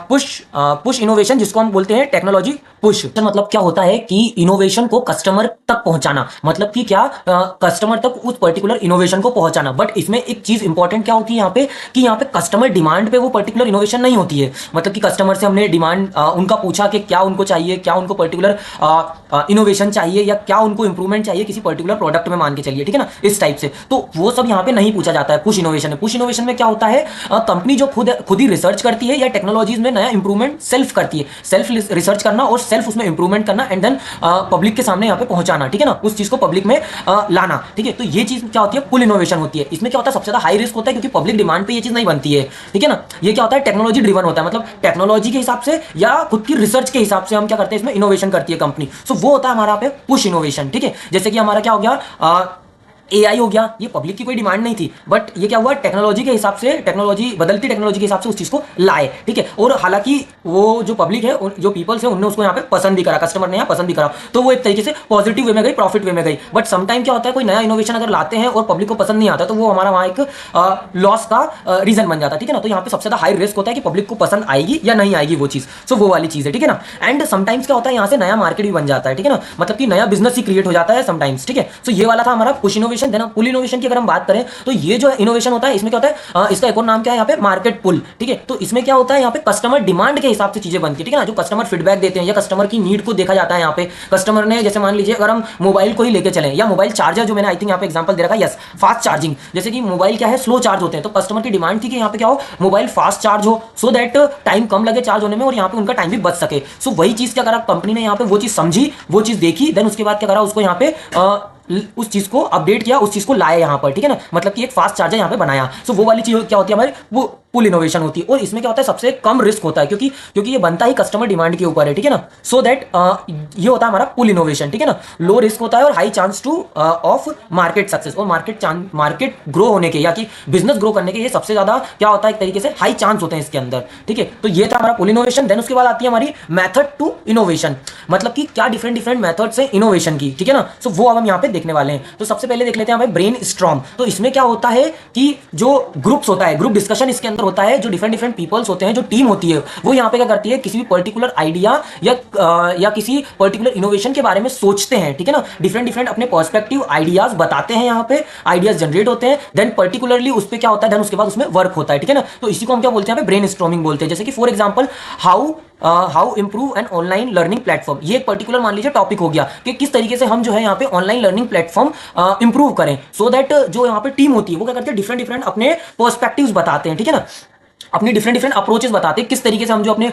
पुश इनोवेशन, जिसको हम बोलते हैं टेक्नोलॉजी पुश। मतलब क्या होता है कि इनोवेशन को कस्टमर तक पहुंचाना, मतलब कि क्या कस्टमर तक उस पर्टिकुलर इनोवेशन को पहुंचाना। बट इसमें एक चीज इंपॉर्टेंट क्या होती है यहाँ पे कि यहाँ पे कस्टमर डिमांड पे वो पर्टिकुलर इनोवेशन नहीं होती है। मतलब कि कस्टमर से हमने डिमांड उनका पूछा कि क्या उनको चाहिए, क्या उनको पर्टिकुलर इनोवेशन चाहिए या क्या उनको इंप्रूवमेंट चाहिए किसी पर्टिकुलर प्रोडक्ट में मान के चलिए। ठीक है ना, इस टाइप से। तो वो सब यहाँ पे नहीं पूछा जाता है पुश इनोवेशन में। पुश इनोवेशन में क्या होता है, कंपनी जो खुद ही रिसर्च करती है या टेक्नोलॉजीज में नया इंप्रूवमेंट सेल्फ करती है, सेल्फ रिसर्च करना और सेल्फ उसमें इंप्रूवमेंट करना, एंड देन पब्लिक के सामने यहाँ पे पहुंचाना। ठीक है ना, उस चीज को पब्लिक में लाना। ठीक है, तो ये चीज क्या होती है, पुल इनोवेशन होती है। इसमें क्या होता है, सबसे ज्यादा हाई रिस्क होता है क्योंकि पब्लिक डिमांड पे ये चीज नहीं बनती है। ठीक है ना, ये क्या होता है, टेक्नोलॉजी ड्रिवन होता है, मतलब टेक्नोलॉजी के हिसाब से या खुद की रिसर्च के हिसाब से हम क्या करते हैं, इसमें इनोवेशन करती है कंपनी। सो वो होता है हमारा पे पुश इनोवेशन। ठीक है, जैसे कि हमारा क्या हो गया, एआई हो गया, ये पब्लिक की कोई डिमांड नहीं थी, बट ये क्या हुआ, टेक्नोलॉजी के हिसाब से, बदलती टेक्नोलॉजी के हिसाब से उस चीज को लाए। ठीक है, और हालांकि वो जो पब्लिक है, जो पीपल्स है, उन्होंने उसको यहाँ पे पसंद भी करा, कस्टमर ने यहाँ पसंद भी करा, तो वो एक तरीके से पॉजिटिव वे में गई, प्रॉफिट वे में गई। बट समटाइम क्या होता है, कोई नया इनोवेशन अगर लाते हैं और पब्लिक को पसंद नहीं आता, तो वो हमारा वहाँ एक लॉस का रीजन बन जाता है। ठीक है ना, तो यहाँ पे सबसे ज्यादा हाई रिस्क होता है कि पब्लिक को पसंद आएगी या नहीं आएगी वो चीज। सो वो वाली चीज है। ठीक है ना, एंड समटाइम्स क्या होता है, यहाँ से नया मार्केट भी बन जाता है। ठीक है ना, मतलब कि नया बिजनेस ही क्रिएट हो जाता है समटाइम्स। ठीक है, सो ये वाला था हमारा पुश इनोवेशन। देन पुल इनोवेशन की अगर हम बात करें तो ये जो इनोवेशन होता है, इसमें क्या होता है, इसका एक और नाम क्या है यहाँ पे, मार्केट पुल। ठीक है, तो इसमें क्या होता है, यहाँ पे कस्टमर डिमांड के हिसाब से चीजें बनती है। ठीक है ना, जो कस्टमर फीडबैक देते हैं या कस्टमर की नीड को देखा जाता है। यहाँ पे कस्टमर ने, जैसे मान लीजिए अगर हम मोबाइल को ही लेके चलें, या मोबाइल चार्जर, जो मैंने आई थिंक यहाँ पे एग्जांपल दे रखा है, यस, फास्ट चार्जिंग। जैसे कि मोबाइल क्या है, स्लो चार्ज होते हैं, तो कस्टमर की डिमांड थी कि यहाँ पे क्या हो, मोबाइल फास्ट चार्ज हो, सो दैट टाइम कम लगे चार्ज होने में और यहाँ पे उनका टाइम भी बच सके। सो वही चीज क्या करा कंपनी ने, यहाँ पे वो चीज समझी, वो चीज देखी, देन उसके बाद क्या करा, उसको यहाँ पे उस चीज को अपडेट किया, उस चीज को लाया यहाँ पर। ठीक है ना, मतलब कि एक फास्ट चार्जर यहाँ पे बनाया। सो वो वाली चीज क्या होती है हमारी, वो पुल इनोवेशन होती है। और इसमें क्या होता है, सबसे कम रिस्क होता है, क्योंकि ये बनता ही कस्टमर डिमांड के ऊपर है। ठीक है ना, सो दैट ये होता है हमारा पुल इनोवेशन। ठीक है ना, लो रिस्क होता है और high chance two of market success, और मार्केट ग्रो होने के या कि बिजनेस ग्रो करने के ये सबसे ज्यादा क्या होता है, एक तरीके से हाई चांस होते हैं इसके अंदर। ठीक है, तो ये था हमारा पुल इनोवेशन। देन उसके बाद आती है हमारी मेथड टू इनोवेशन, मतलब कि क्या डिफरेंट डिफरेंट मेथड्स हैं इनोवेशन की। ठीक है ना, सो वो अब हम यहाँ पे देखने वाले हैं। तो सबसे पहले देख लेते हैं हमें ब्रेन स्टॉर्म। तो इसमें क्या होता है कि जो ग्रुप्स होता है, ग्रुप डिस्कशन इसके अंदर होता है, जो डिफरेंट डिफरेंट पीपल्स होते हैं, जो टीम होती है, वो यहाँ पे क्या करती है, किसी भी पर्टिकुलर आइडिया या किसी पर्टिकुलर इनोवेशन के बारे में सोचते हैं। ठीक है ना, डिफरेंट डिफरेंट अपने पर्सपेक्टिव आइडियाज बताते हैं, यहाँ पे आइडियाज जनरेट होते हैं, देन पर्टिकुलरली उस पर क्या होता है, देन उसके बाद उसमें वर्क होता है। ठीक है ना, तो इसी को हम क्या बोलते हैं, ब्रेन स्टॉर्मिंग बोलते हैं। जैसे कि for example how improve an online learning platform, ये एक पर्टिकुलर मान लीजिए टॉपिक हो गया कि किस तरीके से हम जो है यहाँ पे ऑनलाइन लर्निंग प्लेटफॉर्म इंप्रूव करें, सो दैट जो यहाँ पे टीम होती है वो क्या करते हैं, डिफरेंट डिफरेंट अपने पर्सपेक्टिव्स बताते हैं। ठीक है ना, अपनी डिफरेंट डिफरेंट अप्रोचेस बताते हैं, किस तरीके से हम जो अपने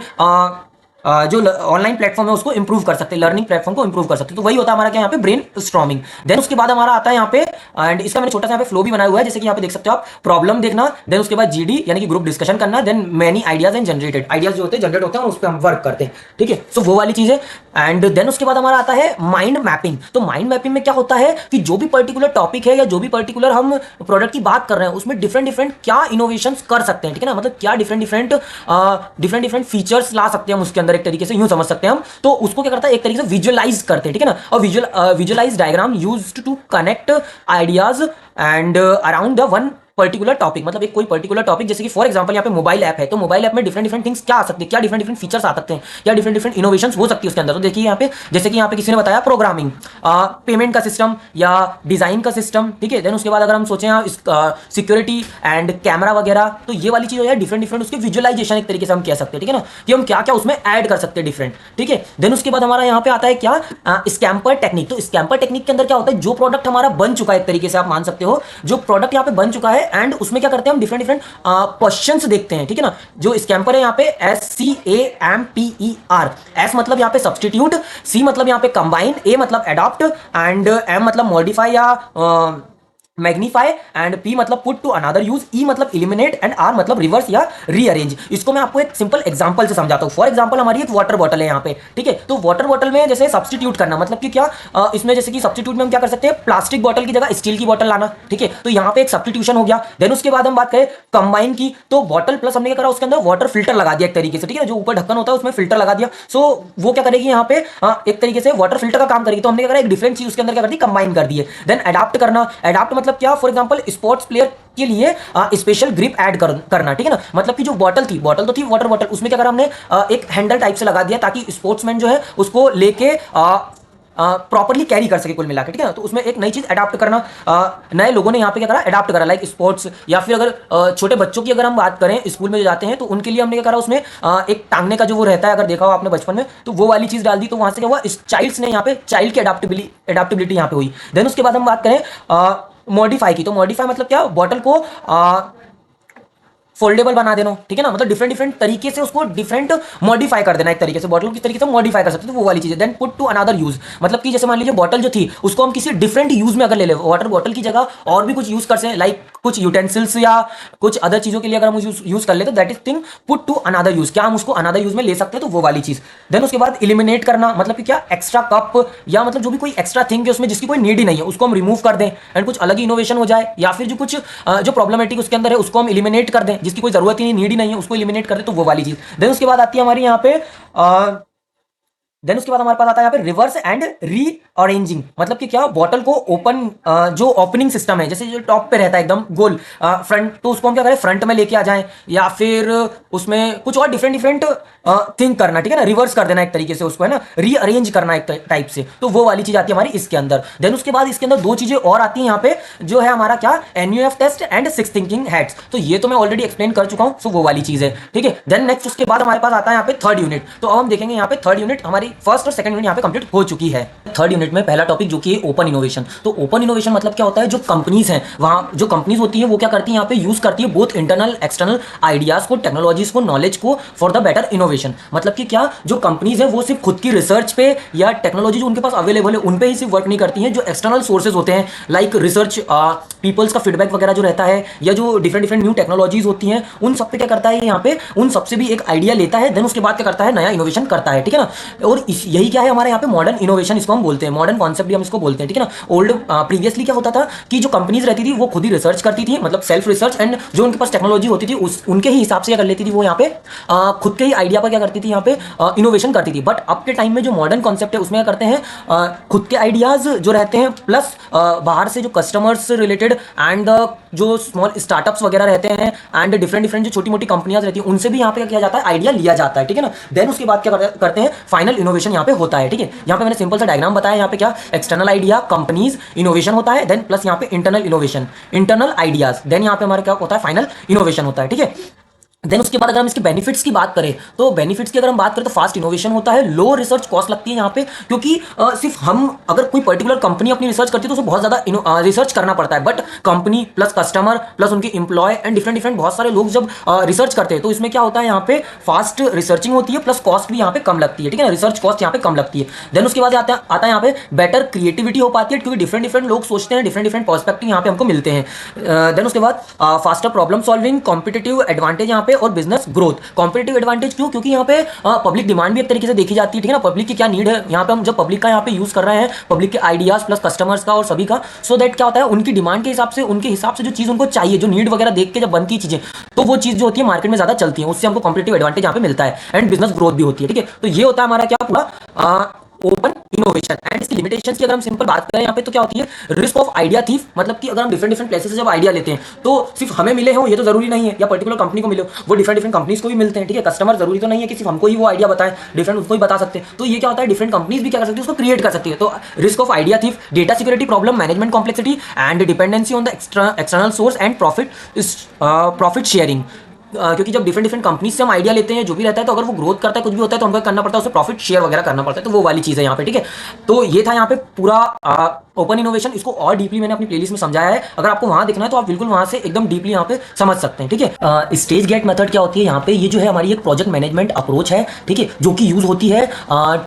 जो ऑनलाइन प्लेटफॉर्म है उसको इंप्रूव कर सकते हैं, लर्निंग प्लेटफॉर्म को इंप्रूव कर सकते हैं। तो वही होता है हमारा क्या यहाँ पे ब्रेन स्टॉर्मिंग। देन उसके बाद हमारा आता है यहाँ पे, एंड इसका मैंने छोटा सा यहाँ पे फ्लो भी बनाया हुआ है, जैसे कि यहाँ पे देख सकते हो आप, प्रॉब्लम देखना, देन उसके बाद जीडी यानी कि ग्रुप डिस्कशन करना, then many ideas and generated, ideas जो होते हैं जनरेट होते हैं और उस पर हम वर्क करते हैं। ठीक है, सो वो वाली चीज है। एंड देन उसके बाद हमारा आता है माइंड मैपिंग। तो माइंड मैपिंग में क्या होता है कि जो भी पर्टिकुलर टॉपिक है या जो भी पर्टिकुलर हम प्रोडक्ट की बात कर रहे हैं, उसमें डिफरेंट क्या इनोवेशन कर सकते हैं। ठीक है ना, मतलब क्या डिफरेंट फीचर्स ला सकते हैं हम उसके अंदर, अगर एक तरीके से यूं समझ सकते हैं हम, तो उसको क्या करता है, एक तरीके से विजुअलाइज करते हैं, ठीक है ना। और visualise diagram used to connect ideas and around the one particular topic, मतलब एक कोई पर्टिकुलर टॉपिक, जैसे कि फॉर एग्जांपल यहाँ पे मोबाइल ऐप है, तो मोबाइल ऐप में डिफरेंट डिफरेंट थिंग्स क्या आ सकती है, क्या डिफरेंट डिफरेंट फीचर्स आ सकते हैं, क्या डिफरेंट डिफरेंट इनोवेशंस हो सकती है उसके अंदर। तो देखिए यहाँ पे, जैसे कि यहाँ पे किसी ने बताया प्रोग्रामिंग, पेमेंट का सिस्टम या डिजाइन का सिस्टम, ठीक है। देन उसके बाद अगर हम सोचें सिक्योरिटी एंड कैमरा वगैरह, तो ये वाली चीज हो जाए डिफरेंट डिफरेंट उसके विजुअलाइजेशन एक तरीके से हम कह सकते हैं, ठीक है ना, कि हम क्या क्या उसमें ऐड कर सकते हैं डिफरेंट, ठीक है। देन उसके बाद हमारा यहाँ पे आता है क्या, स्कैम्पर टेक्निक। तो स्कैम्पर टेक्निक के अंदर क्या होता है, जो प्रोडक्ट हमारा बन चुका है, एक तरीके से आप मान सकते हो, जो प्रोडक्ट यहाँ पे बन चुका है एंड उसमें क्या करते हैं हम, डिफरेंट डिफरेंट क्वेश्चंस देखते हैं, ठीक है ना। जो स्कैम्पर है यहाँ पे SCAMPER, एस मतलब यहाँ पे सब्सटीट्यूट, सी मतलब यहाँ पे कंबाइन, ए मतलब एडॉप्ट एंड एम मतलब मॉडिफाई या मैग्नीफाई एंड पी मतलब पुट टू अनदर यूज, ई मतलब इलिमिनेट एंड आर मतलब रिवर्स या रीअरेंज। इसको मैं आपको एक सिंपल एग्जांपल से समझाता हूं। फॉर एग्जांपल हमारी एक वाटर बॉटल है यहाँ पे, ठीक है। तो वाटर बॉटल में जैसे सब्स्टिट्यूट करना, मतलब कि क्या, इसमें जैसे कि सब्स्टिट्यूट में हम क्या कर सकते हैं, प्लास्टिक बॉटल की जगह स्टील की बॉटल लाना, ठीक है। तो यहाँ पे एक सब्स्टिट्यूशन हो गया। देन उसके बाद हम बात करें कंबाइन की, तो बॉटल प्लस हमने क्या करा, उसके अंदर वाटर फिल्टर लगा दिया एक तरीके से, ठीक है। जो ऊपर ढक्कन होता है उसमें फिल्टर लगा दिया, सो वो क्या करेगी यहाँ पे, एक तरीके से वाटर फिल्टर का काम करेगी। तो हमने क्या करा, एक डिफरेंट चीज उसके अंदर क्या कर दी, कंबाइन कर दिए। देन अडॉप्ट करना, अडॉप्ट मतलब क्या, फॉर एग्जांपल स्पोर्ट्स प्लेयर के लिए स्पेशल ग्रिप ऐड करना, ठीक है ना। मतलब कि जो बॉटल थी, बॉटल तो थी वाटर बॉटल, उसमें क्या करा हमने, एक हैंडल टाइप से लगा दिया ताकि स्पोर्ट्समैन जो है उसको लेके प्रॉपरली कैरी कर सके कुल मिलाकर, ठीक है ना। तो उसमें एक नई चीज अडॉप्ट करना, नए लोगों ने यहाँ पे क्या करा, अडॉप्ट करा, लाइक स्पोर्ट्स। या फिर अगर छोटे बच्चों की अगर हम बात करें, स्कूल में जो जाते हैं, तो उनके लिए हमने क्या करा, उसमें एक टांगने का जो वो रहता है, अगर देखा हो आपने बचपन में, तो वो वाली चीज डाल दी। तो वहां से क्या हुआ, इस चाइल्ड्स ने यहाँ पे चाइल्ड की अडॉप्टेबिलिटी यहाँ पे हुई। देन उसके बाद हम बात करें मॉडिफाई की, तो मॉडिफाई मतलब क्या, बॉटल को फोल्डेबल बना देना, ठीक है ना, मतलब डिफरेंट डिफरेंट तरीके से उसको डिफरेंट मॉडिफाई कर देना, एक तरीके से बॉटल को किस तरीके से मॉडिफाई कर सकते हैं, तो वो वाली चीज है। Then put to another use, मतलब कि जैसे मान लीजिए बॉटल जो थी उसको हम किसी डिफरेंट यूज में अगर ले ले, वाटर बॉटल की जगह और भी कुछ यूज कर सकते, लाइक कुछ यूटेंसिल्स या कुछ अदर चीजों के लिए अगर हम यूज कर ले, तो that is thing put to another use, क्या हम उसको अनदर यूज में ले सकते हैं, तो वो वाली चीज। देन उसके बाद इलिमिनेट करना, मतलब कि क्या, एक्स्ट्रा कप या मतलब जो भी कोई एक्स्ट्रा थिंग है उसमें जिसकी कोई नीड ही नहीं है, उसको हम रिमूव कर दें एंड कुछ अलग इनोवेशन हो जाए। या फिर जो कुछ जो प्रॉब्लमेटिक उसके अंदर है उसको हम इलिमिनेट कर दें, जिसकी कोई जरूरत ही नहीं, नीड ही नहीं है, उसको इलिमिनेट कर दे, तो वो वाली चीज। देन उसके बाद आती है हमारी यहाँ पे देन उसके बाद हमारे पास आता है यहाँ पे रिवर्स एंड रीअरेंजिंग, मतलब कि क्या, बॉटल को ओपन, जो ओपनिंग सिस्टम है, जैसे जो टॉप पे रहता है एकदम गोल फ्रंट, तो उसको हम क्या करें, फ्रंट में लेके आ जाएं, या फिर उसमें कुछ और डिफरेंट डिफरेंट थिंक करना, ठीक है ना, रिवर्स कर देना एक तरीके से उसको, है ना, रीअरेंज करना एक टाइप से, तो वो वाली चीज आती है हमारी इसके अंदर। देन उसके बाद इसके अंदर दो चीजें और आती हैं यहाँ पे, जो है हमारा क्या, NUF test and 6 thinking hats, तो ये तो मैं ऑलरेडी एक्सप्लेन कर चुका हूं, सो वो वाली चीज है, ठीक है। देन नेक्स्ट उसके बाद हमारे पास आता है यहाँ पे थर्ड यूनिट, तो अब हम देखेंगे यहाँ पे थर्ड यूनिट, हमारी फर्स्ट और सेकंड यूनिट यहाँ पे कंप्लीट हो चुकी है। थर्ड यूनिट में पहला टॉपिक जो कि ओपन इनोवेशन, तो ओपन इनोवेशन मतलब क्या होता है, जो कंपनीज हैं, वहां जो कंपनीज होती है वो क्या करती है, यहाँ पे यूज करती है बोथ इंटरनल एक्सटर्नल आइडियाज को, टेक्नोलॉजीज को, नॉलेज को फॉर द बेटर इनोवेशन। मतलब कि क्या, जो कंपनीज है वो सिर्फ खुद की रिसर्च पे या टेक्नोलॉजी जो उनके पास अवेलेबल है उन पे ही सिर्फ वर्क नहीं करती हैं, जो एक्सटर्नल सोर्सेज होते हैं, लाइक रिसर्च, पीपल्स का फीडबैक वगैरह जो रहता है, या जो डिफरेंट डिफरेंट न्यू टेक्नोलॉजीज होती हैं, उन सब पे क्या करता है यहाँ पे, उन सबसे भी एक आइडिया लेता है, देन उसके बाद क्या करता है, नया इनोवेशन करता है, ठीक है ना। और यही क्या है हमारे यहाँ पे मॉडर्न इनोवेशन, इसको हम बोलते हैं, मॉडर्न कॉन्सेप्ट भी हम इसको बोलते हैं, ठीक है ना। ओल्ड प्रीवियसली क्या होता था कि जो कंपनीज रहती थी वो खुद ही रिसर्च करती थी, मतलब सेल्फ रिसर्च, एंड जो उनके पास टेक्नोलॉजी होती थी उनके ही हिसाब से कर लेती थी, वो यहाँ पे खुद के ही आइडिया पर क्या करती थी, यहाँ पे इनोवेशन करती थी। बट अब के टाइम में जो मॉडर्न कॉन्सेप्ट है उसमें क्या करते हैं, खुद के आइडियाज जो रहते हैं प्लस बाहर से जो कस्टमर्स रिलेटेड एंड जो स्मॉल स्टार्टअप्स वगैरह रहते हैं एंड डिफरेंट डिफरेंट जो छोटी मोटी कंपनियां रहती हैं उनसे भी यहाँ पे क्या किया जाता है, आइडिया लिया जाता है, ठीक है ना। देन उसके बाद क्या करते हैं, फाइनल इनोवेशन यहाँ पे होता है, ठीक है। यहाँ पे मैंने सिंपल सा डायग्राम बताया, यहाँ पे क्या, एक्सटर्नल आइडिया, कंपनीज, इनोवेशन होता है, देन प्लस यहाँ पे internal innovation, internal ideas, then यहाँ पे हमारे क्या होता है, फाइनल इनोवेशन होता है, ठीक है। देन उसके बाद अगर हम इसके बेनिफिट्स की बात करें, तो बेनिफिट्स की अगर हम बात करें तो फास्ट इनोवेशन होता है, लो रिसर्च कॉस्ट लगती है यहाँ पे, क्योंकि सिर्फ हम अगर कोई पर्टिकुलर कंपनी अपनी रिसर्च करती है तो उसे बहुत ज्यादा रिसर्च करना पड़ता है, but company plus customer plus उनके एम्प्लॉय एंड डिफरेंट डिफरेंट बहुत सारे लोग जब रिसर्च करते हैं तो इसमें क्या होता है, यहाँ पे फास्ट रिसर्चिंग होती है प्लस कॉस्ट भी यहाँ पे कम लगती है, ठीक है ना, रिसर्च कॉस्ट यहाँ पे कम लगती है। देन उसके बाद आता है यहाँ पे बेटर क्रिएटिविटी हो पाती है, क्योंकि डिफरेंट डिफरेंट लोग सोचते हैं, डिफरेंट डिफरेंट पर्सपेक्टिव यहाँ पे हमको मिलते हैं। देन उसके बाद faster problem solving, competitive advantage यहाँ पे, पे, और बिजनेस ग्रोथ। कॉम्पिटिटिव एडवांटेज क्यों? क्योंकि यहाँ पे पब्लिक डिमांड भी एक तरीके से देखी जाती है, ठीक है ना, पब्लिक की क्या नीड है यहाँ पे, हम जब पब्लिक का यहाँ पे यूज कर रहे हैं, पब्लिक के आइडियाज प्लस कस्टमर्स का और सभी का, सो दैट क्या होता है उनकी डिमांड के हिसाब से, उनके हिसाब से जो चीज उनको चाहिए, जो नीड वगैरह देख के जब बनती है चीजें, तो वो चीज जो होती है मार्केट में ज्यादा चलती है, उससे हमको कॉम्पिटिटिव एडवांटेज यहाँ पे मिलता है, एंड बिजनेस ग्रोथ भी होती है, ठीक है। तो ये होता है हमारा क्या पूरा ओपन इनोवेशन। एंड इसकी लिमिटेशंस की अगर हम सिंपल बात करें यहाँ पे, तो क्या होती है, रिस्क ऑफ आइडिया थीफ, मतलब कि अगर हम डिफरेंट डिफरेंट प्लेसेस से जब आइडिया लेते हैं, तो सिर्फ हमें मिले हो ये तो जरूरी नहीं है, या पर्टिकुलर कंपनी को मिले हो, वो डिफरेंट डिफरेंट कंपनीज को भी मिलते हैं, ठीक है। कस्टमर जरूरी तो नहीं है कि सिर्फ हमको ही वो आइडिया बताएं, डिफरेंट उसको ही बता सकते हैं। तो ये क्या होता है, डिफरेंट कंपनीज भी क्या कर सकती है, उसको क्रिएट कर सकती है। तो risk of idea thief, data security problem, management complexity and dependency on the external source and profit sharing. क्योंकि जब डिफरेंट डिफरेंट कंपनी से हम आइडिया लेते हैं, जो भी रहता है, तो अगर वो ग्रोथ करता है, कुछ भी होता है, तो हमको करना पड़ता है, उसे प्रॉफिट शेयर वगैरह करना पड़ता है, तो वो वाली चीज़ है यहाँ पे, ठीक है। तो ये था यहाँ पे पूरा ओपन इनोवेशन। इसको और डीपली मैंने अपनी प्लेलिस्ट में समझाया है, अगर आपको वहां देखना है तो आप बिल्कुल वहां से एकदम डीपली यहाँ पे समझ सकते हैं, ठीक है। स्टेज गेट मेथड क्या होती है यहाँ पे, ये जो है हमारी एक प्रोजेक्ट मैनेजमेंट अप्रोच है, ठीक है, जो कि यूज होती है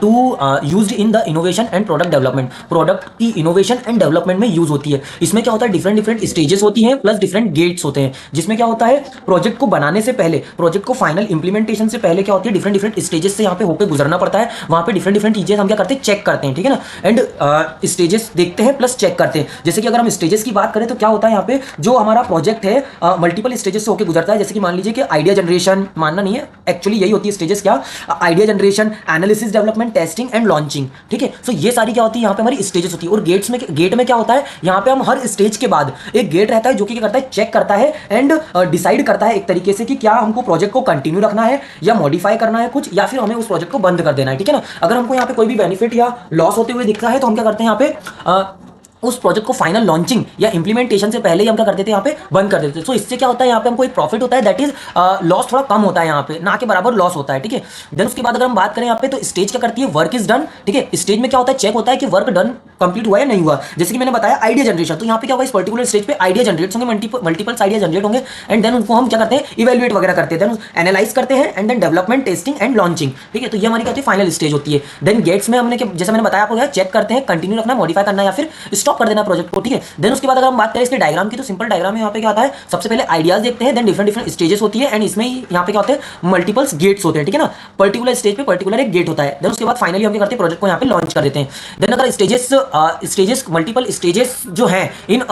to used in the innovation and product development. Product की इनोवेशन एंड डेवलपमेंट में यूज होती है। इसमें क्या होता है, डिफरेंट डिफरेंट स्टेजेस होती हैं प्लस डिफरेंट गेट्स होते हैं, जिसमें क्या होता है, प्रोजेक्ट को बनाने से पहले, प्रोजेक्ट को फाइनल इंप्लीमेंटेशन से पहले क्या होती है, डिफरेंट डिफरेंट स्टेजेस से यहाँ पे होकर गुजरना पड़ता है। वहां पे डिफरेंट डिफरेंट चीजें हम क्या करते हैं, चेक करते हैं, ठीक है ना, एंड स्टेजेस देखते हैं प्लस चेक करते हैं। जैसे कि अगर हम स्टेजेस की बात करें, तो क्या होता है यहाँ पे, जो हमारा प्रोजेक्ट है मल्टीपल स्टेजेस से होकर गुजरता है। जैसे कि मान लीजिए कि आइडिया जनरेशन, मानना नहीं है, एक्चुअली यही होती है स्टेजेस, क्या, idea generation, analysis, development, testing and launching, ठीक है। सो ये सारी क्या होती है यहाँ पे हमारी स्टेजेस होती है। और गेट में क्या होता है, यहाँ पे हम हर स्टेज के बाद एक गेट रहता है, जो कि क्या करता है, चेक करता है एंड डिसाइड करता है एक तरीके से कि क्या हमको प्रोजेक्ट को कंटिन्यू रखना है या मॉडिफाई करना है कुछ, या फिर हमें उस प्रोजेक्ट को बंद कर देना है, ठीक है ना। अगर हमको यहाँ पे कोई भी बेनिफिट या लॉस होते हुए दिखता है, तो हम क्या करते हैं यहाँ पे उस प्रोजेक्ट को फाइनल लॉन्चिंग या इंप्लीमेंटेशन से पहले ही हम क्या कर देते हैं, यहाँ पे बंद कर देते हैं। सो इससे क्या होता है, यहाँ पे हमको एक प्रॉफिट होता है, दैट इज लॉस थोड़ा कम होता है, यहाँ पे ना के बराबर लॉस होता है, ठीक है। देन उसके बाद अगर हम बात करें यहाँ पे, तो स्टेज क्या करती है, वर्क इज डन, ठीक है। स्टेज में क्या होता है, चेक होता है कि वर्क डन कंप्लीट हुआ या नहीं हुआ। जैसे कि मैंने बताया आइडिया जनरेशन, तो यहाँ पे क्या होगा, इस पर्टिकुलर स्टेज पे आइडिया जनरेट होंगे, मल्टीपल्स आइडिया जनरेट होंगे, एंड देन उनको हम क्या करते हैं, इवेल्युएट वगैरह करते हैं, देन एनालाइज करते हैं, and then development, testing and launching, ठीक है। तो ये हमारी क्या होती है, फाइनल स्टेज होती है। देन गेट्स में हमने जैसे मैंने बताया आपको, चेक करते हैं, कंटिन्यू रखना, मॉडिफाई करना या फिर स्टॉप कर देना प्रोजेक्ट को, ठीक है। देन उसके बाद अगर हम बात करें इसके डायग्राम की, तो सिंपल डायग्राम में यहाँ पे क्या होता है, सबसे पहले आइडियाज देखते हैं, देन डिफरेंट डिफरेंट स्टेजेस होती है, एंड इसमें यहाँ पे क्या होते हैं, मल्टीपल्स गेट्स होते हैं, ठीक है ना। पर्टिकुलर स्टेज पे पर्टिकुलर एक गेट होता है। देन उसके बाद फाइनली हम क्या करते हैं, प्रोजेक्ट को यहाँ पे लॉन्च कर देते हैं। देन अगर स्टेजेस मल्टीपल स्टेजेस जो हैं इन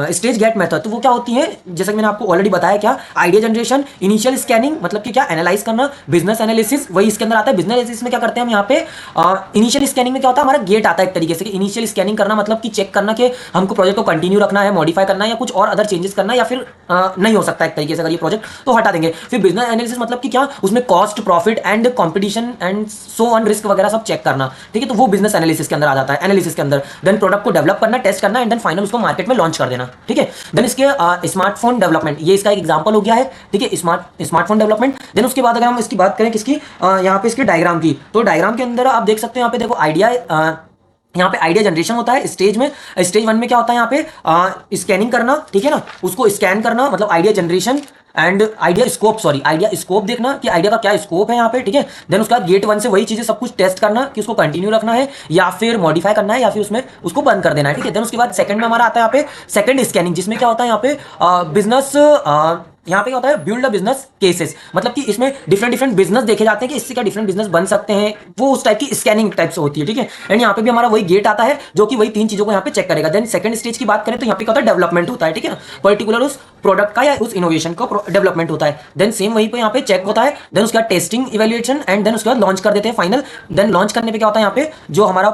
स्टेज गेट मेथड, तो वो क्या होती है, जैसा कि मैंने आपको ऑलरेडी बताया, क्या, आइडिया जनरेशन, इनिशियल स्कैनिंग, मतलब कि क्या, एनालाइज करना, बिजनेस एनालिसिस, वही इसके अंदर आता है। बिजनेस एनालिसिस में क्या करते हैं हम यहाँ पे, इनिशियल स्कैनिंग में क्या होता है, हमारा गेट आता है एक तरीके से, कि इनिशियल स्कैनिंग करना मतलब कि चेक करना कि हमको प्रोजेक्ट को कंटिन्यू रखना है, मॉडिफाई करना है, या कुछ और अदर चेंजेस करना है, या फिर नहीं हो सकता एक तरीके से अगर ये प्रोजेक्ट, तो हटा देंगे। फिर बिजनेस एनालिसिस मतलब कि क्या, उसमें cost, profit and competition and so on, risk वगैरह सब चेक करना, ठीक है। तो वो बिजनेस एनालिसिस के अंदर आ जाता है, एनालिसिस के अंदर। देन प्रोडक्ट को डेवलप करना, टेस्ट करना, एंड देन फाइनल उसको मार्केट में लॉन्च कर देना, ठीक है। देन इसके स्मार्टफोन डेवलपमेंट, ये इसका एक एग्जांपल हो गया है, ठीक है, स्मार्टफोन डेवलपमेंट। देन उसके बाद अगर हम इसकी बात करें किसकी, यहाँ पे इसके डायग्राम की, तो डायग्राम के अंदर आप देख सकते हैं, यहाँ पे देखो आइडिया, यहाँ पे आइडिया जनरेशन होता है स्टेज में। स्टेज 1 में क्या होता है, यहाँ पे स्कैनिंग करना, ठीक है ना, उसको स्कैन करना, मतलब idea generation and idea scope देखना कि आइडिया का क्या स्कोप है यहाँ पे, ठीक है। देन उसके बाद गेट 1 से वही चीजें सब कुछ टेस्ट करना कि उसको कंटिन्यू रखना है या फिर मॉडिफाई करना है या फिर उसमें उसको बंद कर देना है, ठीक है। देन उसके बाद सेकंड में हमारा आता है यहाँ पे सेकंड स्कैनिंग, जिसमें क्या होता है यहाँ पे बिजनेस, यहाँ पे क्या होता है, बिल्ड अ बिजनेस केसेस, मतलब कि इसमें डिफरेंट बिजनेस देखे जाते हैं कि इससे क्या डिफरेंट बिजनेस बन सकते हैं, वो उस टाइप की स्कैनिंग टाइप से होती है, ठीक है। एंड यहाँ पे भी हमारा वही गेट आता है, जो कि वही 3 चीजों को यहाँ पे चेक करेगा। देन सेकंड स्टेज की बात करें, तो यहाँ पे क्या होता है, डेवलपमेंट होता है, ठीक है, पर्टिकुलर उस प्रोडक्ट का या उस इनोवेशन का डेवलपमेंट होता है। देन सेम वहीं पे यहाँ पे चेक होता है। देन उसके बाद टेस्टिंग, इवेल्युएशन, एंड देन उसके बाद लॉन्च कर देते हैं फाइनल। देन लॉन्च करने पे क्या होता है, यहाँ पे जो हमारा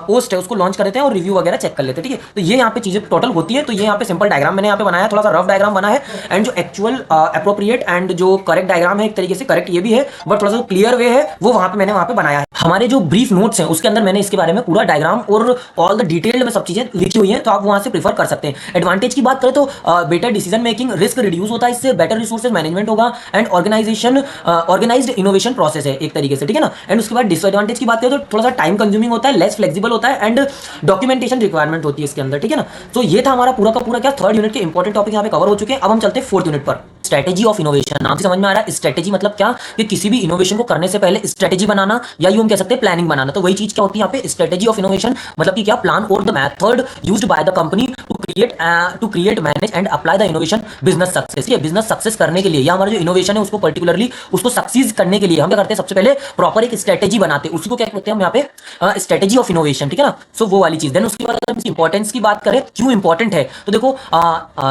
पोस्ट है उसको लॉन्च कर देते हैं और रिव्यू वगैरह चेक कर लेते हैं, ठीक है। तो ये यहाँ पे चीजें टोटल होती है। तो ये यहाँ पे सिंपल डायग्राम मैंने यहाँ पे बनाया, थोड़ा सा रफ डायग्राम बना है, एंड जो एक्चुअल अप्रोप्रिएट एंड जो करेक्ट डायग्राम है, एक तरीके से करेक्ट ये भी है, बट थोड़ा सा क्लियर वे है वो मैंने वहां पे बनाया है। हमारे जो ब्रीफ नोट्स हैं उसके अंदर मैंने इसके बारे में पूरा डायग्राम और ऑल द डिटेल्ड में सब चीजें लिखी हुई हैं, तो आप वहां से प्रीफर कर सकते हैं। एडवांटेज की बात करें तो better decision making, risk reduce होता है इससे, बेटर रिसोर्सेज मैनेजमेंट होगा, एंड ऑर्गेनाइज्ड इनोवेशन प्रोसेस है एक तरीके से, ठीक है ना। एंड उसके बाद डिसएडवांटेज की बात करें तो थोड़ा सा टाइम कंज्यूमिंग होता है, लेस फ्लेक्सिबल होता है, एंड डॉक्यूमेंटेशन रिक्वायरमेंट होती है इसके अंदर, ठीक है ना। तो ये था हमारा पूरा का पूरा क्या, थर्ड यूनिट के इंपॉर्टेंट टॉपिक यहाँ पे कवर हो चुके हैं। अब हम चलते हैं फोर्थ यूनिट पर, स्ट्रेटेजी ऑफ इनोवेशन। नाम से समझ में आ रहा है स्ट्रेटेजी मतलब क्या, कि किसी भी इनोवेशन को करने से पहले स्ट्रेटेजी बनाना, या यूं हम कह सकते हैं प्लानिंग बनाना। तो वही चीज क्या होती है यहाँ पे, स्ट्रेटेजी ऑफ इनोवेशन मतलब कि क्या, प्लान और the method used by the company to create manage and apply the innovation business success. ये बिजनेस सक्सेस करने के लिए या हमारा जो इनोवेशन है उसको पर्टिकुलरली उसको सक्सीज करने के लिए हम क्या करते हैं, सबसे पहले प्रॉपर एक स्ट्रेटेजी बनाते हैं, उसी को क्या कहते हैं हम यहाँ पे स्ट्रेटेजी ऑफ इनोवेशन, ठीक है ना। सो वो वाली चीज। देन उसके बाद अगर हम इंपॉर्टेंस की बात करें, क्यों इंपॉर्टेंट है, तो देखो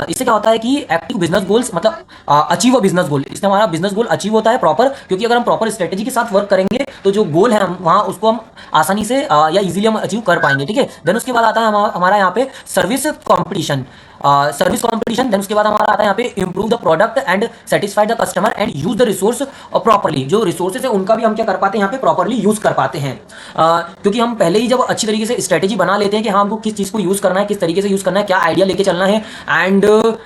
इससे क्या होता है कि एक्टिव बिजनेस गोल्स मतलब अचीव अ बिजनेस गोल, इससे हमारा बिजनेस गोल अचीव होता है प्रॉपर, क्योंकि अगर हम प्रॉपर स्ट्रेटेजी के साथ वर्क करेंगे तो जो गोल है हम वहाँ उसको हम आसानी से या इजीली हम अचीव कर पाएंगे, ठीक है। देन उसके बाद आता है हमारा यहाँ पे सर्विस कंपटीशन, देन उसके बाद हमारा आता है यहाँ पे improve the product and satisfy the customer and use the resource properly. जो रिसोर्सेज है उनका भी हम क्या कर पाते हैं यहाँ पे प्रॉपर्ली यूज कर पाते हैं, क्योंकि हम पहले ही जब अच्छी तरीके से स्ट्रेटेजी बना लेते हैं कि हाँ हमको किस चीज को यूज करना है, किस तरीके से यूज करना है, क्या आइडिया लेके चलना है एंड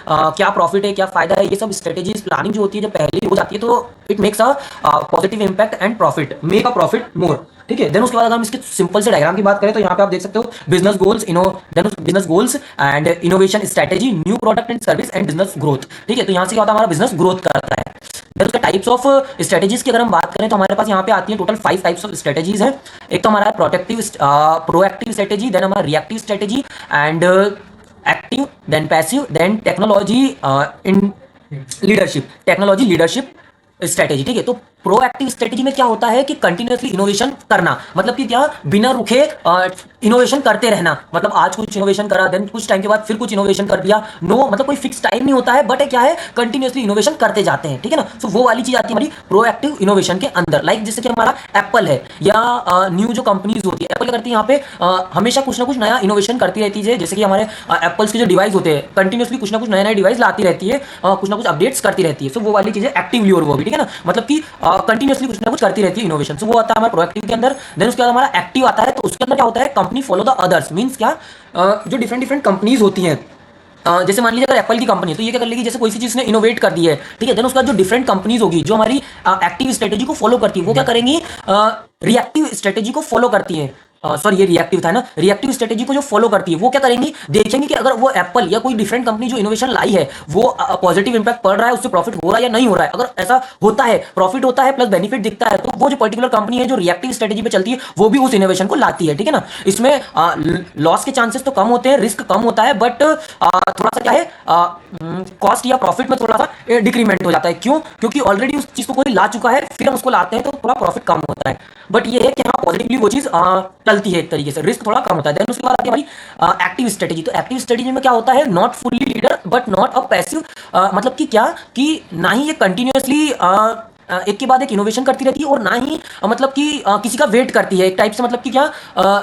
क्या प्रॉफिट है, क्या फायदा है, ये सब स्ट्रेटेजीज प्लानिंग जो होती है जब पहले हो जाती है तो it makes a positive impact and profit, make a profit more, ठीक है। देन उसके बाद अगर हम इसके सिंपल से डायग्राम की बात करें तो यहाँ पे आप देख सकते हो business goals and innovation strategy, new product and service and business growth, ठीक है। तो यहाँ से क्या होता है, हमारा बिजनेस ग्रोथ करता है। देन उसके टाइप्स ऑफ स्ट्रेटेजीज की अगर हम बात करें तो हमारे पास यहाँ पे आती है टोटल 5 टाइप्स ऑफ स्ट्रेटेजीज है। एक तो हमारा प्रोएक्टिव स्ट्रेटेजी, देन हमारा reactive strategy and active, then passive, then technology in technology leadership strategy, ठीक है। तो प्रोएक्टिव स्ट्रेटेजी में क्या होता है कि कंटिन्यूअसली इनोवेशन करना, मतलब कि क्या, बिना रुके इनोवेशन करते रहना, मतलब आज कुछ इनोवेशन करा, देन कुछ टाइम के बाद फिर कुछ इनोवेशन कर दिया, नो मतलब कोई फिक्स टाइम नहीं होता है, बट क्या है कंटिन्यूअसली इनोवेशन करते जाते हैं, ठीक है ना। सो वो वाली चीज आती है हमारी प्रोएक्टिव इनोवेशन के अंदर। लाइक जैसे कि हमारा एप्पल है या न्यू जो कंपनीज होती है, एप्पल करती है यहाँ पे हमेशा कुछ ना कुछ नया इनोवेशन करती रहती है। जैसे कि हमारे एप्पल्स के जो डिवाइस होते हैं कंटिन्यूअसली कुछ ना कुछ नए डिवाइस लाती रहती है, कुछ ना कुछ अपडेट्स करती रहती है। सो वो वाली चीजें एक्टिवली और वो भी, ठीक है ना, मतलब कि कंटिन्यूअसली कुछ ना कुछ करती रहती है इनोवेशन। सो वो आता है हमारा प्रोएक्टिव के अंदर। देन उसके बाद हमारा एक्टिव आता है, तो उसके अंदर क्या होता है, company follow the others, means क्या, जो डिफरेंट कंपनीज होती हैं, जैसे मान लीजिए अगर एप्पल की कंपनी है तो ये क्या कर लेगी, जैसे कोई सी चीज ने इनोवेट कर दी है, ठीक है। देन उसके बाद जो डिफरेंट कंपनीज होगी जो हमारी एक्टिव स्ट्रेटेजी को फॉलो करती है वो क्या करेंगी, रिएक्टिव स्ट्रेटेजी को फॉलो करती है। सॉरी ये रिएक्टिव था ना, रिएक्टिव स्ट्रेटेजी को जो फॉलो करती है वो क्या करेंगी, देखेंगे कि अगर वो एप्पल या कोई डिफरेंट कंपनी जो इनोवेशन लाई है वो पॉजिटिव इंपैक्ट पड़ रहा है, उससे प्रॉफिट हो रहा है या नहीं हो रहा है। अगर ऐसा होता है, प्रॉफिट होता है प्लस बेनिफिट दिखता है, तो वो जो पर्टिकुलर कंपनी है जो रिएक्टिव स्ट्रेटेजी पे चलती है वो भी उस इनोवेशन को लाती है, ठीक है ना। इसमें लॉस के चांसेस तो कम होते हैं, रिस्क कम होता है, बट थोड़ा सा क्या है, कॉस्ट या प्रॉफिट में थोड़ा सा डिक्रीमेंट हो जाता है। क्यों, क्योंकि ऑलरेडी उस चीज को कोई ला चुका है, फिर हम उसको लाते हैं तो थोड़ा प्रॉफिट कम होता है, बट ये है कि हाँ पॉजिटिवली वो चीज चलती है एक तरीके से, रिस्क थोड़ा कम होता है। देन उसके बाद आती है हमारी एक्टिव स्ट्रेटेजी। तो एक्टिव स्ट्रेटेजी में क्या होता है, not fully leader but not a passive, मतलब कि क्या, कि ना ही ये कंटिन्यूअसली एक के बाद एक इनोवेशन करती रहती है और ना ही मतलब कि किसी का वेट करती है एक टाइप से, मतलब कि क्या,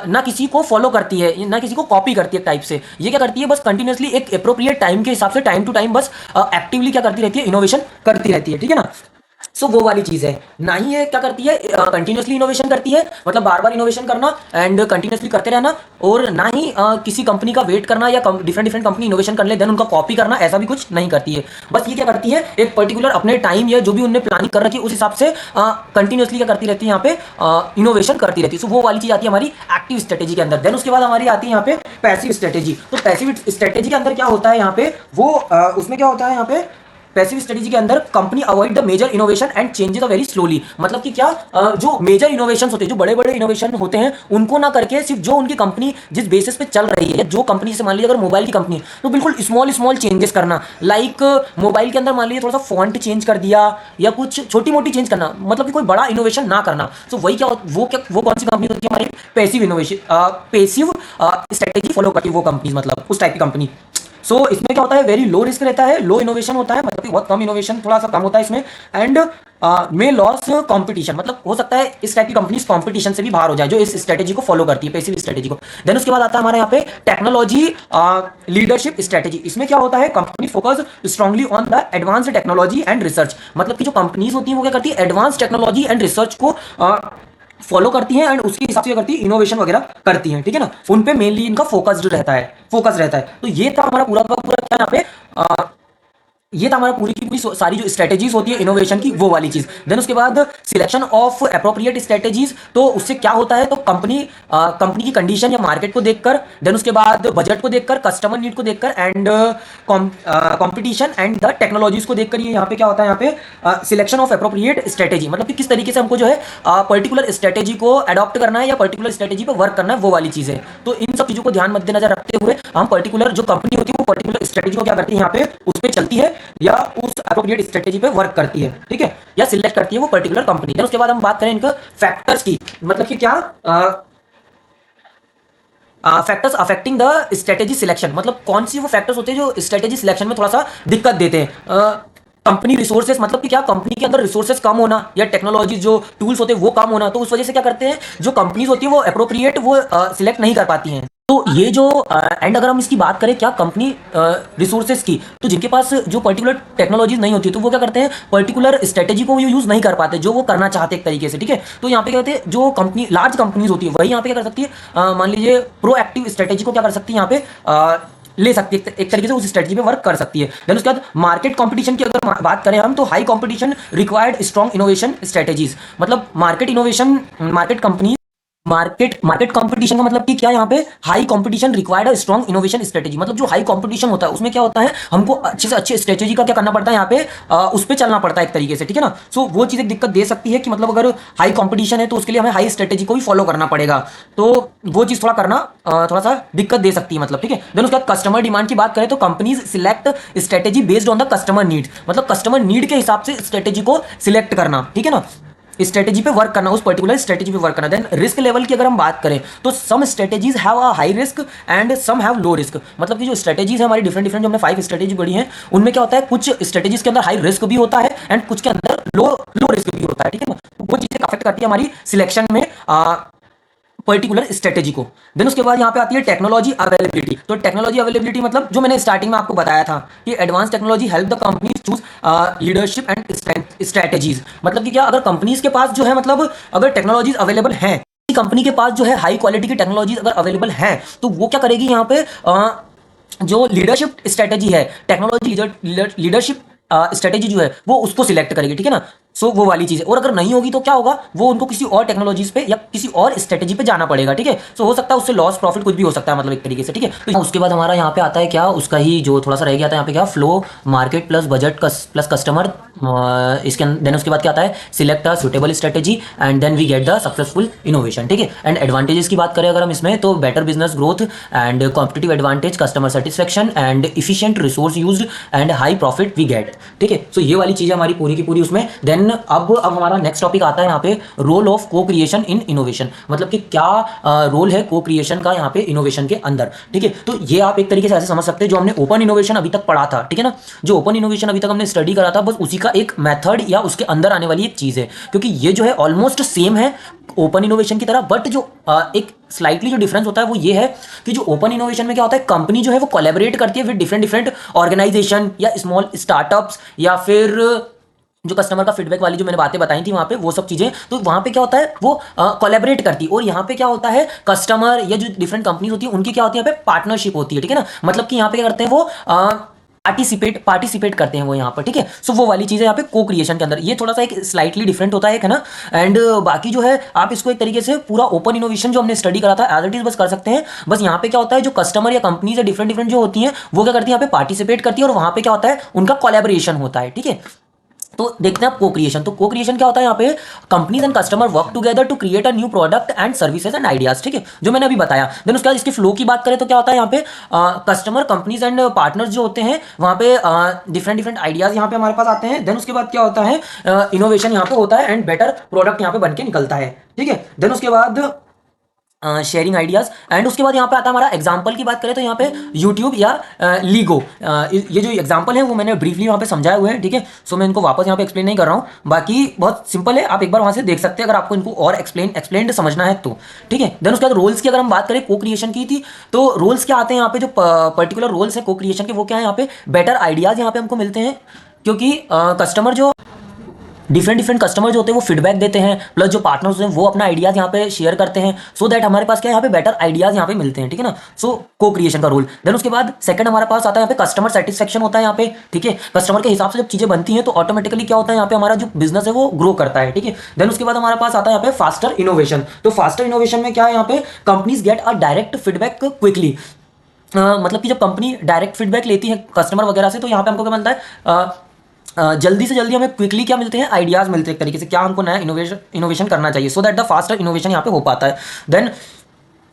ना किसी को फॉलो करती है ना किसी को कॉपी करती है एक टाइप से। ये क्या करती है, बस कंटिन्यूअसली एक एप्रोप्रिएट टाइम के हिसाब से टाइम टू टाइम बस एक्टिवली क्या करती रहती है, इनोवेशन करती रहती है, ठीक है ना। सो वो वाली चीज है, ना ही ये क्या करती है, कंटिन्यूअसली इनोवेशन करती है, मतलब बार बार इनोवेशन करना एंड कंटिन्यूअसली करते रहना, और ना ही किसी कंपनी का वेट करना या डिफरेंट कंपनी इनोवेशन कर ले देन उनका कॉपी करना, ऐसा भी कुछ नहीं करती है। बस ये क्या करती है, एक पर्टिकुलर अपने टाइम या जो भी उन्होंने प्लानिंग कर रखी है उस हिसाब से कंटिन्यूअसली क्या करती रहती है, यहाँ पे इनोवेशन करती रहती है। सो वो वाली चीज आती है हमारी एक्टिव स्ट्रेटेजी के अंदर। देन उसके बाद हमारी आती है यहाँ पे पैसिव स्ट्रेटेजी। तो पैसिव स्ट्रेटेजी के अंदर क्या होता है, यहाँ पे वो उसमें क्या होता है, यहाँ पे पैसिव स्ट्रेटेजी के अंदर company avoid the major innovation and changes very slowly, मतलब कि क्या, जो मेजर इनोवेशन होते हैं, जो बड़े बड़े इनोवेशन होते हैं उनको ना करके सिर्फ जो उनकी कंपनी जिस बेसिस पे चल रही है, जो कंपनी से मान लीजिए अगर मोबाइल की कंपनी तो बिल्कुल स्मॉल चेंजेस करना, लाइक मोबाइल के अंदर मान लीजिए थोड़ा सा फॉन्ट चेंज कर दिया या कुछ छोटी मोटी चेंज करना, मतलब कि कोई बड़ा इनोवेशन ना करना। तो वही क्या, वो कौन सी कंपनी होती है हमारी, passive innovation, passive strategy follow करती है वो कंपनी, मतलब उस टाइप की कंपनी। सो इसमें क्या होता है, वेरी लो रिस्क रहता है, लो इनोवेशन होता है, मतलब कि बहुत कम इनोवेशन, थोड़ा सा कम होता है इसमें, एंड मे लॉस कंपटीशन, मतलब हो सकता है इस टाइप की कंपनीज कंपटीशन से भी बाहर हो जाए जो इस स्ट्रेटेजी को फॉलो करती है, पैसिव स्ट्रेटेजी को। देन उसके बाद आता है हमारे यहाँ पे टेक्नोलॉजी लीडरशिप स्ट्रेटेजी। इसमें क्या होता है, company focus strongly on the advanced technology and research, मतलब कि जो कंपनीज होती है वो क्या करती है, एडवांस टेक्नोलॉजी एंड रिसर्च को फॉलो करती हैं एंड उसके हिसाब से करती है, इनोवेशन वगैरह करती हैं, ठीक है ना। उन पे मेनली इनका फोकस रहता है। तो ये था हमारा पूरा का पूरा क्या यहाँ पे ये था हमारा पूरी की पूरी सारी जो स्ट्रेटेजीज होती है इनोवेशन की, वो वाली चीज। देन उसके बाद सिलेक्शन ऑफ अप्रोप्रिएट स्ट्रेटेजीज, तो उससे क्या होता है, तो कंपनी की कंडीशन या मार्केट को देखकर, देन उसके बाद बजट को देखकर, कस्टमर नीड को देखकर, and competition and the technologies को देखकर, ये यहाँ पे क्या होता है, यहाँ पे सिलेक्शन ऑफ अप्रोप्रिएट स्ट्रेटेजी, मतलब कि किस तरीके से हमको जो है पर्टिकुलर स्ट्रेटेजी को अडॉप्ट करना है या पर्टिकुलर स्ट्रेटेजी पे वर्क करना है, वो वाली चीज है। तो इन सब चीजों को ध्यान मद्देनजर रखते हुए हम पर्टिकुलर जो कंपनी होती है वो पर्टिकुलर स्ट्रेटेजी को क्या करती है, यहाँ पे उस पर चलती है या उस अप्रोप्रिएट स्ट्रेटेजी पे वर्क करती है, ठीक है, या सिलेक्ट करती है वो पर्टिकुलर कंपनी। देन उसके बाद हम बात करें इनका फैक्टर्स की, मतलब कि क्या factors affecting the strategy selection, मतलब कौन सी वो फैक्टर्स होते हैं जो स्ट्रेटेजी सिलेक्शन में थोड़ा सा दिक्कत देते हैं। कंपनी रिसोर्सेज, मतलब कि क्या कंपनी के अंदर रिसोर्सेज कम होना या टेक्नोलॉजी जो टूल्स होते हैं वो कम होना, तो उस वजह से क्या करते हैं जो कंपनीज होती है वो अप्रोप्रिएट वो सिलेक्ट नहीं कर पाती हैं। तो ये जो एंड अगर हम इसकी बात करें क्या कंपनी रिसोर्सेज की, तो जिनके पास जो पर्टिकुलर टेक्नोलॉजीज नहीं होती तो वो क्या करते हैं पर्टिकुलर स्ट्रेटेजी को यूज नहीं कर पाते जो वो करना चाहते एक तरीके से, ठीक है। तो यहाँ पे क्या कहते हैं जो कंपनी लार्ज कंपनीज होती है वही यहाँ पे क्या कर सकती है, मान लीजिए प्रोएक्टिव स्ट्रेटेजी को क्या कर सकती है यहाँ पे ले सकती है, एक तरीके से उस स्ट्रेटजी पे वर्क कर सकती है। देन उसके बाद मार्केट कंपटीशन की अगर बात करें हम, तो high competition required strong innovation strategies, मतलब market innovation, market company market competition का मतलब कि क्या यहाँ पे high competition required strong innovation strategy, मतलब जो हाई कंपटीशन होता है उसमें क्या होता है हमको अच्छे से अच्छे स्ट्रेटेजी का क्या करना पड़ता है यहाँ पे उस पर चलना पड़ता है एक तरीके से, ठीक है ना। सो वो चीज़ एक दिक्कत दे सकती है कि मतलब अगर हाई कंपटीशन है तो उसके लिए हमें हाई स्ट्रेटेजी को भी फॉलो करना पड़ेगा, तो वो चीज़ थोड़ा करना थोड़ा सा दिक्कत दे सकती है, मतलब ठीक है। देन उसके बाद कस्टमर डिमांड की बात करें तो companies select strategy based on the customer need, मतलब कस्टमर नीड के हिसाब से स्ट्रेटेजी को सिलेक्ट करना, ठीक है ना, स्ट्रेटेजी पे वर्क करना, उस पर्टिकुलर स्ट्रेटेजी पे वर्क करना। देन रिस्क लेवल की अगर हम बात करें तो some strategies have a high risk and some have low risk, मतलब कि जो स्ट्रेटेजीज है हमारी डिफरेंट डिफरेंट जो हमने 5 स्ट्रेटेजी पढ़ी हैं उनमें क्या होता है कुछ स्ट्रेटेजीज के अंदर हाई रिस्क भी होता है एंड कुछ के अंदर लो लो रिस्क भी होता है, ठीक है ना। वो चीजें अफेक्ट करती है हमारी सिलेक्शन में पर्टिकुलर स्ट्रेटेजी को। देन उसके बाद यहाँ पे आती है टेक्नोलॉजी अवेलेबिलिटी, तो टेक्नोलॉजी अवेलेबिलिटी मतलब जो मैंने स्टार्टिंग में आपको बताया था कि advance technology help the company choose leadership and strategies, मतलब कि क्या अगर कंपनीज के पास जो है मतलब अगर टेक्नोलॉजीज अवेलेबल हैं, कंपनी के पास जो है हाई क्वालिटी की टेक्नोलॉजीज अगर अवेलेबल हैं तो वो क्या करेगी यहाँ पे जो लीडरशिप स्ट्रेटेजी है, टेक्नोलॉजी लीडरशिप स्ट्रेटेजी जो है वो उसको सिलेक्ट करेगी, ठीक है ना। सो वो वाली चीज है, और अगर नहीं होगी तो क्या होगा, वो उनको किसी और टेक्नोलॉजीज पे या किसी और स्ट्रेटेजी पे जाना पड़ेगा, ठीक है। सो हो सकता है उससे लॉस प्रॉफिट कुछ भी हो सकता है, मतलब एक तरीके से, ठीक है। तो उसके बाद हमारा यहाँ पे आता है क्या, उसका ही जो थोड़ा सा रह गया था यहाँ पे क्या, flow market plus budget plus customer, इसके देन उसके बाद क्या आता है select a suitable strategy and then we get the successful innovation, ठीक है। एंड एडवांटेजेस की बात करें अगर हम इसमें, तो better business growth and competitive advantage, customer satisfaction and efficient resource used and high profit we get, ठीक है। सो ये वाली चीज़ हमारी पूरी की पूरी उसमें। देन अब हमारा नेक्स्ट टॉपिक आता है यहाँ पे रोल ऑफ को क्रिएशन इन इनोवेशन, मतलब कि क्या रोल है को क्रिएशन का यहाँ पे इनोवेशन के अंदर, ठीक है। तो ये आप एक तरीके से ऐसे समझ सकते हैं जो हमने ओपन इनोवेशन अभी तक पढ़ा था, ठीक है ना, जो ओपन इनोवेशन अभी तक हमने स्टडी करा था बस उसी का एक मेथड या उसके अंदर आने वाली एक चीज़ है, क्योंकि ये जो है ऑलमोस्ट सेम है ओपन इनोवेशन की तरह, बट जो एक स्लाइटली जो डिफरेंस होता है वो ये है कि जो ओपन इनोवेशन में क्या होता है कंपनी जो है वो कोलैबोरेट करती है विद डिफरेंट डिफरेंट ऑर्गेनाइजेशन या स्मॉल स्टार्टअप्स या फिर जो कस्टमर का फीडबैक वाली जो मैंने बातें बताई थी वहाँ पे वो सब चीज़ें, तो वहाँ पे क्या होता है वो कोलैबोरेट करती है, और यहाँ पे क्या होता है कस्टमर या जो डिफरेंट कंपनीज होती है उनकी क्या होती है यहाँ पे पार्टनरशिप होती है, ठीक है ना। मतलब कि यहाँ पे क्या करते हैं वो पार्टिसिपेट करते हैं वो यहाँ पर, ठीक है। सो वो वाली चीज़ है यहाँ पे को क्रिएशन के अंदर, ये थोड़ा सा एक स्लाइटली डिफरेंट होता है ना। एंड बाकी जो है आप इसको एक तरीके से पूरा ओपन इनोवेशन जो हमने स्टडी करा था एज इट इज बस कर सकते हैं। बस यहाँ पे क्या होता है जो कस्टमर या कंपनीज है डिफरेंट डिफरेंट जो होती हैं वो क्या करती है यहाँ पे पार्टिसिपेट करती है, और वहाँ पे क्या होता है उनका कोलैबोरेशन होता है, ठीक है। तो देखते हैं आप को क्रिएशन, तो को क्रिएशन क्या होता है यहाँ पे companies and customer work together to create a new product and services and ideas, ठीक है, जो मैंने अभी बताया। देन उसके बाद इसके फ्लो की बात करें तो क्या होता है यहाँ पे कस्टमर कंपनीज एंड पार्टनर्स जो होते हैं वहाँ पे डिफरेंट डिफरेंट आइडियाज यहाँ पे हमारे पास आते हैं। देन उसके बाद क्या होता है इनोवेशन यहाँ पे होता है एंड बेटर प्रोडक्ट यहाँ पे बन के निकलता है, ठीक है। देन उसके बाद शेयरिंग आइडियाज, एंड उसके बाद यहाँ पे आता है हमारा एग्जाम्पल की बात करें तो यहाँ पे यूट्यूब या लीगो, ये जो एग्जाम्पल है वो मैंने ब्रीफली वहाँ पे समझाए हुए हैं, ठीक है। सो मैं इनको वापस यहाँ पे एक्सप्लेन नहीं कर रहा हूँ, बाकी बहुत सिंपल है, आप एक बार वहाँ से देख सकते हैं अगर आपको इनको और एक्सप्लेन समझना है तो, ठीक है। देन उसके बाद रोल्स की अगर हम बात करें को क्रिएशन की थी, तो रोल्स क्या आते हैं यहाँ पे जो पर्टिकुलर रोल्स है को क्रिएशन के वो क्या है यहाँ पे बेटर आइडियाज यहाँ पे हमको मिलते हैं, क्योंकि कस्टमर जो डिफरेंट डिफरेंट कस्टमर जो होते हैं वो फीडबैक देते हैं, प्लस जो पार्टनर्स हैं वो अपना आइडियाज यहाँ पे शेयर करते हैं, सो दैट हमारे पास क्या है यहाँ पे बेटर आइडियाज यहाँ पे मिलते हैं, ठीक है ना। सो को क्रिएशन का रोल। देन उसके बाद सेकंड हमारे पास आता है यहाँ पे कस्टमर सेटिस्फेक्शन होता है यहाँ पे, ठीक है। कस्टमर के हिसाब से जब चीजें बनती हैं तो ऑटोमेटिकली क्या होता है यहाँ पे हमारा जो बिजनेस है वो ग्रो करता है, ठीक है। देन उसके बाद हमारे पास आता है यहाँ पे फास्टर इनोवेशन। तो फास्टर इनोवेशन में क्या है यहाँ पे companies get a direct feedback quickly. मतलब कि जब कंपनी डायरेक्ट फीडबैक लेती है कस्टमर वगैरह से तो यहाँ पे हमको क्या मिलता है, जल्दी से जल्दी हमें क्विकली क्या मिलते हैं, आइडियाज मिलते हैं एक तरीके से क्या हमको नया इनोवेशन करना चाहिए, सो दैट द फास्टर इनोवेशन यहाँ पे हो पाता है। देन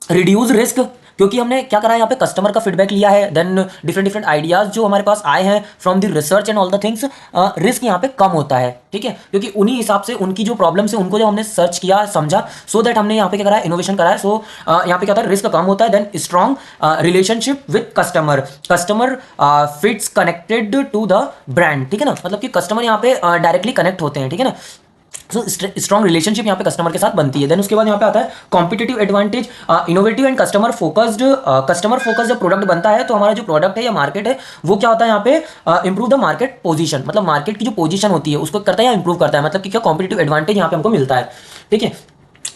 रिड्यूस रिस्क, क्योंकि हमने क्या करा है यहाँ पे कस्टमर का फीडबैक लिया है, देन डिफरेंट डिफरेंट आइडियाज जो हमारे पास आए हैं from the research and all the things, risk यहाँ पे कम होता है, ठीक है। क्योंकि उन्हीं हिसाब से उनकी जो प्रॉब्लम्स है उनको जो हमने सर्च किया समझा, सो दैट हमने यहाँ पे क्या करा है, इनोवेशन करा है। सो यहाँ पे क्या होता है, रिस्क कम होता है। Then strong relationship with customer, customer fits connected to the brand, ठीक है ना। मतलब कि कस्टमर यहाँ पे डायरेक्टली कनेक्ट होते हैं, ठीक है ना। सो स्ट्रॉन्ग रिलेशनशिप यहाँ पे कस्टमर के साथ बनती है। देन उसके बाद यहाँ पे आता है competitive advantage, innovative and customer focused. Customer focus जब प्रोडक्ट बनता है तो हमारा जो प्रोडक्ट है या मार्केट है वो क्या होता है यहाँ पे इंप्रूव द मार्केट पोजीशन, मतलब मार्केट की जो पोजीशन होती है उसको करता है या इंप्रूव करता है, मतलब कि क्या कॉम्पिटिटिव एडवांटेज यहाँ पे हमको मिलता है, ठीक है।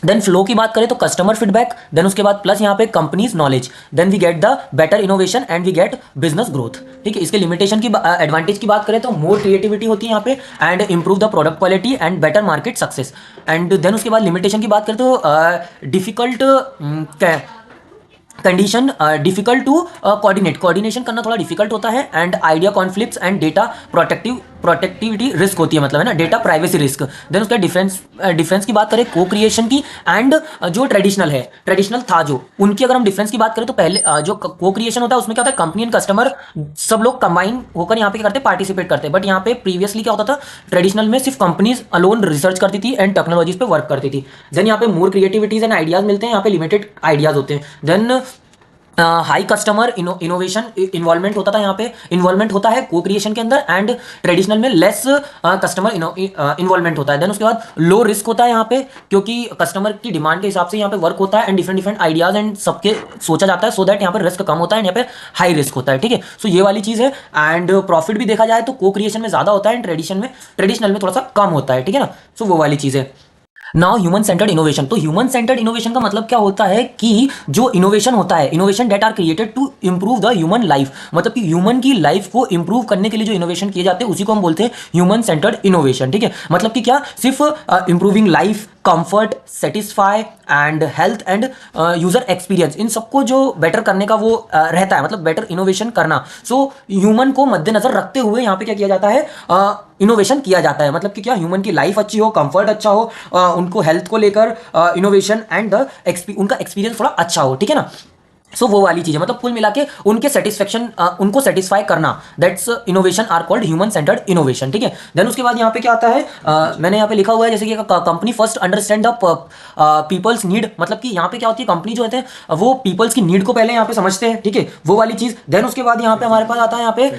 देन फ्लो की बात करें तो कस्टमर फीडबैक, देन उसके बाद प्लस यहाँ पे companies knowledge, then we get the better innovation and we get business growth, ठीक है। इसके लिमिटेशन की एडवांटेज की बात करें तो मोर क्रिएटिविटी होती है यहाँ पे and improve the product quality and better market success. And then उसके बाद लिमिटेशन की बात करें तो difficult condition, difficult to coordination करना थोड़ा डिफिकल्ट होता है, and idea conflicts and data protectivity risk होती है, मतलब है ना डेटा प्राइवेसी रिस्क। देन उसका डिफरेंस की बात करें को क्रिएशन की एंड जो ट्रेडिशनल था जो उनकी अगर हम डिफरेंस की बात करें तो पहले जो को क्रिएशन होता है उसमें क्या होता है कंपनी एंड कस्टमर सब लोग कंबाइन होकर यहाँ पे क्या करते हैं, पार्टिसिपेट करते हैं। बट यहाँ पे प्रीवियसली क्या होता था, ट्रेडिशनल में सिर्फ कंपनीज अलोन रिसर्च करती थी एंड टेक्नोलॉजीज पे वर्क करती थी। देन यहाँ पे मोर क्रिएटिविटीज एंड आइडियाज मिलते हैं, यहाँ पे लिमिटेड आइडियाज होते हैं। Then high customer innovation involvement होता था, यहाँ पे इन्वॉल्वमेंट होता है को क्रिएशन के अंदर, एंड ट्रेडिशनल में लेस कस्टमर इन्वॉल्वमेंट होता है। देन उसके बाद लो रिस्क होता है यहाँ पे, क्योंकि कस्टमर की डिमांड के हिसाब से यहाँ पे वर्क होता है एंड डिफरेंट आइडियाज एंड सबके सोचा जाता है, सो दैट यहाँ पे रिस्क कम होता है, यहाँ पे हाई रिस्क होता है, ठीक है। सो ये वाली चीज़ है। एंड प्रॉफिट भी देखा जाए तो को क्रिएशन में ज़्यादा होता है एंड ट्रेडिशनल में थोड़ा सा कम होता है, ठीक है ना। सो वो वाली चीज़ है। नाउ ह्यूमन सेंटर्ड इनोवेशन, तो ह्यूमन सेंटर्ड इनोवेशन का मतलब क्या होता है कि जो इनोवेशन होता है, innovation that are created to improve the human life, मतलब कि ह्यूमन की लाइफ को इंप्रूव करने के लिए जो इनोवेशन किए जाते हैं उसी को हम बोलते हैं ह्यूमन सेंटर्ड इनोवेशन, ठीक है। मतलब कि क्या, सिर्फ improving life, comfort, satisfy and health and user experience, इन सबको जो बेटर करने का वो रहता है, मतलब बेटर इनोवेशन करना। सो ह्यूमन को मद्देनजर रखते हुए यहाँ पे क्या किया जाता है, इनोवेशन किया जाता है। मतलब कि क्या, ह्यूमन की लाइफ अच्छी हो, कंफर्ट अच्छा हो, उनको हेल्थ को लेकर इनोवेशन एंड उनका एक्सपीरियंस थोड़ा अच्छा हो, ठीक है ना। सो वो वाली चीज़ है, मतलब कुल मिला के उनके सेटिस्फेक्शन, उनको सेटिस्फाई करना, that's innovation are called human centred innovation, ठीक है। देन उसके बाद यहाँ पे क्या आता है, मैंने यहाँ पे लिखा हुआ है जैसे कि company first understand the people's need, मतलब कि यहाँ पे क्या होती है, कंपनी जो होते हैं वो पीपल्स की नीड को पहले यहाँ पे समझते हैं, ठीक है, वो वाली चीज़। देन उसके बाद यहाँ पे हमारे पास आता है यहाँ पे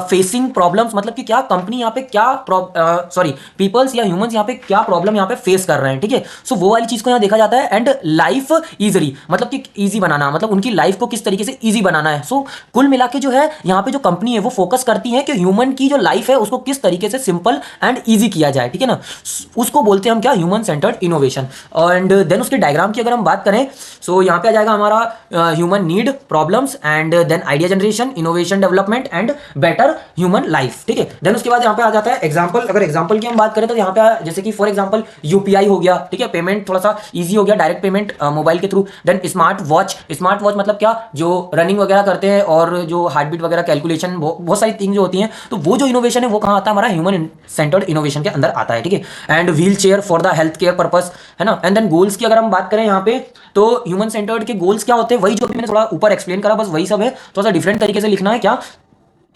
फेसिंग प्रॉब्लम्स, मतलब कि क्या कंपनी यहाँ पे क्या पीपल्स या ह्यूमंस यहाँ पे क्या प्रॉब्लम यहाँ पे फेस कर रहे हैं, ठीक है। सो वो वाली चीज़ को यहाँ देखा जाता है। एंड लाइफ ईजली, मतलब कि ईजी बनाना, मतलब उनकी लाइफ को किस तरीके से इजी बनाना है। सो कुल मिला के जो है यहाँ पे जो कंपनी है वो फोकस करती है कि ह्यूमन की जो लाइफ है उसको किस तरीके से सिंपल एंड इजी किया जाए, ठीक है ना। उसको बोलते हैं हम क्या, human centred innovation. And then उसके डायग्राम की अगर हम बात करें, सो यहाँ पे आ जाएगा हमारा human need, problems and then idea generation, innovation development and better human life, ठीक है। देन उसके बाद यहाँ पे आ जाता है एग्जाम्पल। अगर एग्जाम्पल की हम बात करें तो यहाँ पे जैसे कि फॉर एग्जाम्पल यूपीआई हो गया, ठीक है, पेमेंट थोड़ा सा इजी हो गया, डायरेक्ट पेमेंट मोबाइल के थ्रू। देन स्मार्ट वॉच मतलब क्या, जो रनिंग वगैरह करते हैं और जो हार्ट बीट वगैरह कैलकुलेशन, बहुत सारी थिंग जो होती हैं, तो वो जो इनोवेशन है वो कहाँ आता है, हमारा ह्यूमन सेंटर्ड इनोवेशन के अंदर आता है, ठीक है। And wheel chair for the health care purpose, है ना। एंड देन गोल्स की अगर हम बात करें यहाँ पे, तो ह्यूमन सेंटर्ड के गोल्स क्या होते हैं, वही जो मैंने थोड़ा ऊपर एक्सप्लेन करा, बस वही सब है, थोड़ा सा डिफरेंट तरीके से लिखना है। क्या,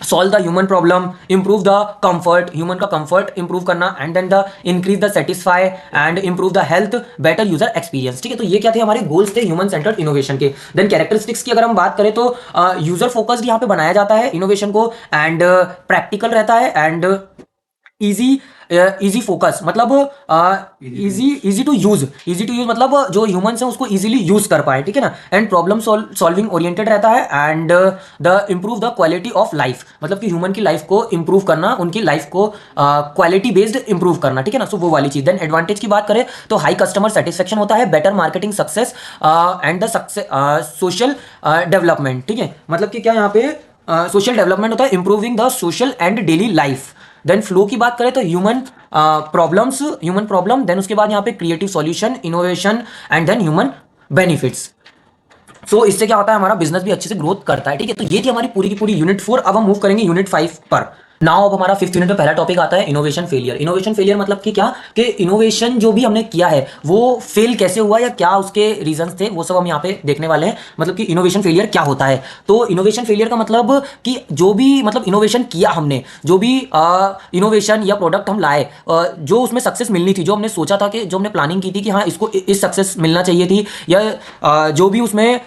solve the human problem, improve the comfort, human का कंफर्ट इंप्रूव करना, and then the increase the satisfy and improve the health, better user experience, ठीक है। तो ये क्या थे, हमारे गोल्स थे ह्यूमन सेंटर्ड इनोवेशन के। देन कैरेक्टरिस्टिक्स की अगर हम बात करें तो यूजर फोकस्ड यहाँ पे बनाया जाता है इनोवेशन को, एंड प्रैक्टिकल रहता है, एंड इजी इजी फोकस, मतलब इजी टू यूज, मतलब जो ह्यूमंस हैं उसको इजीली यूज कर पाए, ठीक है ना। एंड प्रॉब्लम सॉल्विंग ओरिएंटेड रहता है, and the improve the quality of life, मतलब कि ह्यूमन की लाइफ को इंप्रूव करना, उनकी लाइफ को क्वालिटी बेस्ड इंप्रूव करना, ठीक है ना। सो वो वाली चीज। देन एडवांटेज की बात करें तो हाई कस्टमर सेटिस्फेक्शन होता है, better marketing success and the social development, ठीक है। मतलब कि क्या यहाँ पे सोशल डेवलपमेंट होता है, improving the social and daily life. Then flow की बात करें तो ह्यूमन प्रॉब्लम, देन उसके बाद यहाँ पे creative solution, innovation, and then human benefits. So इससे क्या होता है, हमारा बिजनेस भी अच्छे से ग्रोथ करता है, ठीक है। तो ये थी हमारी पूरी की पूरी यूनिट 4। अब हम मूव करेंगे यूनिट 5 पर। नाउ अब हमारा 5th यूनिट में पहला टॉपिक आता है इनोवेशन फेलियर। इनोवेशन फेलियर मतलब कि क्या, कि इनोवेशन जो भी हमने किया है वो फेल कैसे हुआ या क्या उसके रीजंस थे, वो सब हम यहाँ पे देखने वाले हैं। मतलब कि इनोवेशन फेलियर क्या होता है। तो इनोवेशन फेलियर का मतलब कि जो भी मतलब इनोवेशन किया हमने, जो भी इनोवेशन या प्रोडक्ट हम लाए, जो उसमें सक्सेस मिलनी थी, जो हमने सोचा था कि जो हमने प्लानिंग की थी कि हाँ इसको इस सक्सेस मिलना चाहिए थी, या जो भी उसमें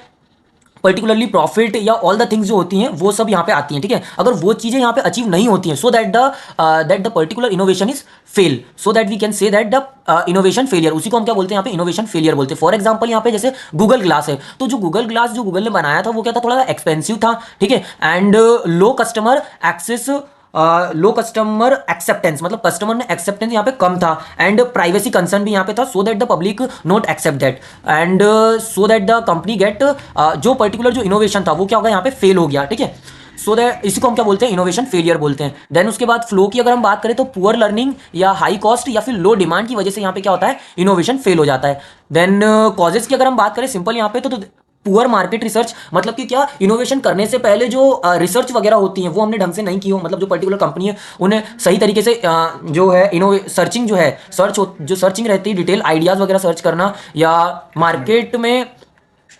पर्टिकुलरली प्रॉफिट या ऑल द थिंग्स जो होती हैं वो सब यहाँ पे आती हैं, ठीक है। अगर वो चीज़ें यहाँ पे अचीव नहीं होती हैं, so that the particular innovation is fail, so that we can say that the innovation failure, उसी को हम क्या बोलते हैं यहाँ पे, इनोवेशन फेलियर बोलते हैं। फॉर एग्जाम्पल यहाँ पे जैसे गूगल ग्लास है, तो जो गूगल ग्लास जो गूगल ने बनाया था वो क्या था, थोड़ा एक्सपेंसिव था, ठीक है, and low customer access, low customer acceptance, मतलब कस्टमर ने एक्सेप्टेंस यहाँ पे कम था, एंड प्राइवेसी कंसर्न भी यहाँ पे था, so that the public not accept that, and so that the company get, जो पर्टिकुलर जो इनोवेशन था वो क्या होगा यहाँ पे फेल हो गया, ठीक है। सो दैट इसी को हम क्या बोलते हैं, इनोवेशन फेलियर बोलते हैं। देन उसके बाद फ्लो की अगर हम बात करें तो पुअर लर्निंग या हाई कॉस्ट या फिर लो डिमांड की वजह से यहाँ पे क्या होता है, इनोवेशन फेल हो जाता है। देन कॉजेज की अगर हम बात करें सिंपल यहाँ पे तो पुअर मार्केट रिसर्च, मतलब कि क्या, इनोवेशन करने से पहले जो रिसर्च वगैरह होती है वो हमने ढंग से नहीं की हो, मतलब जो पर्टिकुलर कंपनी है उन्हें सही तरीके से जो है सर्चिंग जो है, जो सर्चिंग रहती है, डिटेल आइडियाज वगैरह सर्च करना, या मार्केट में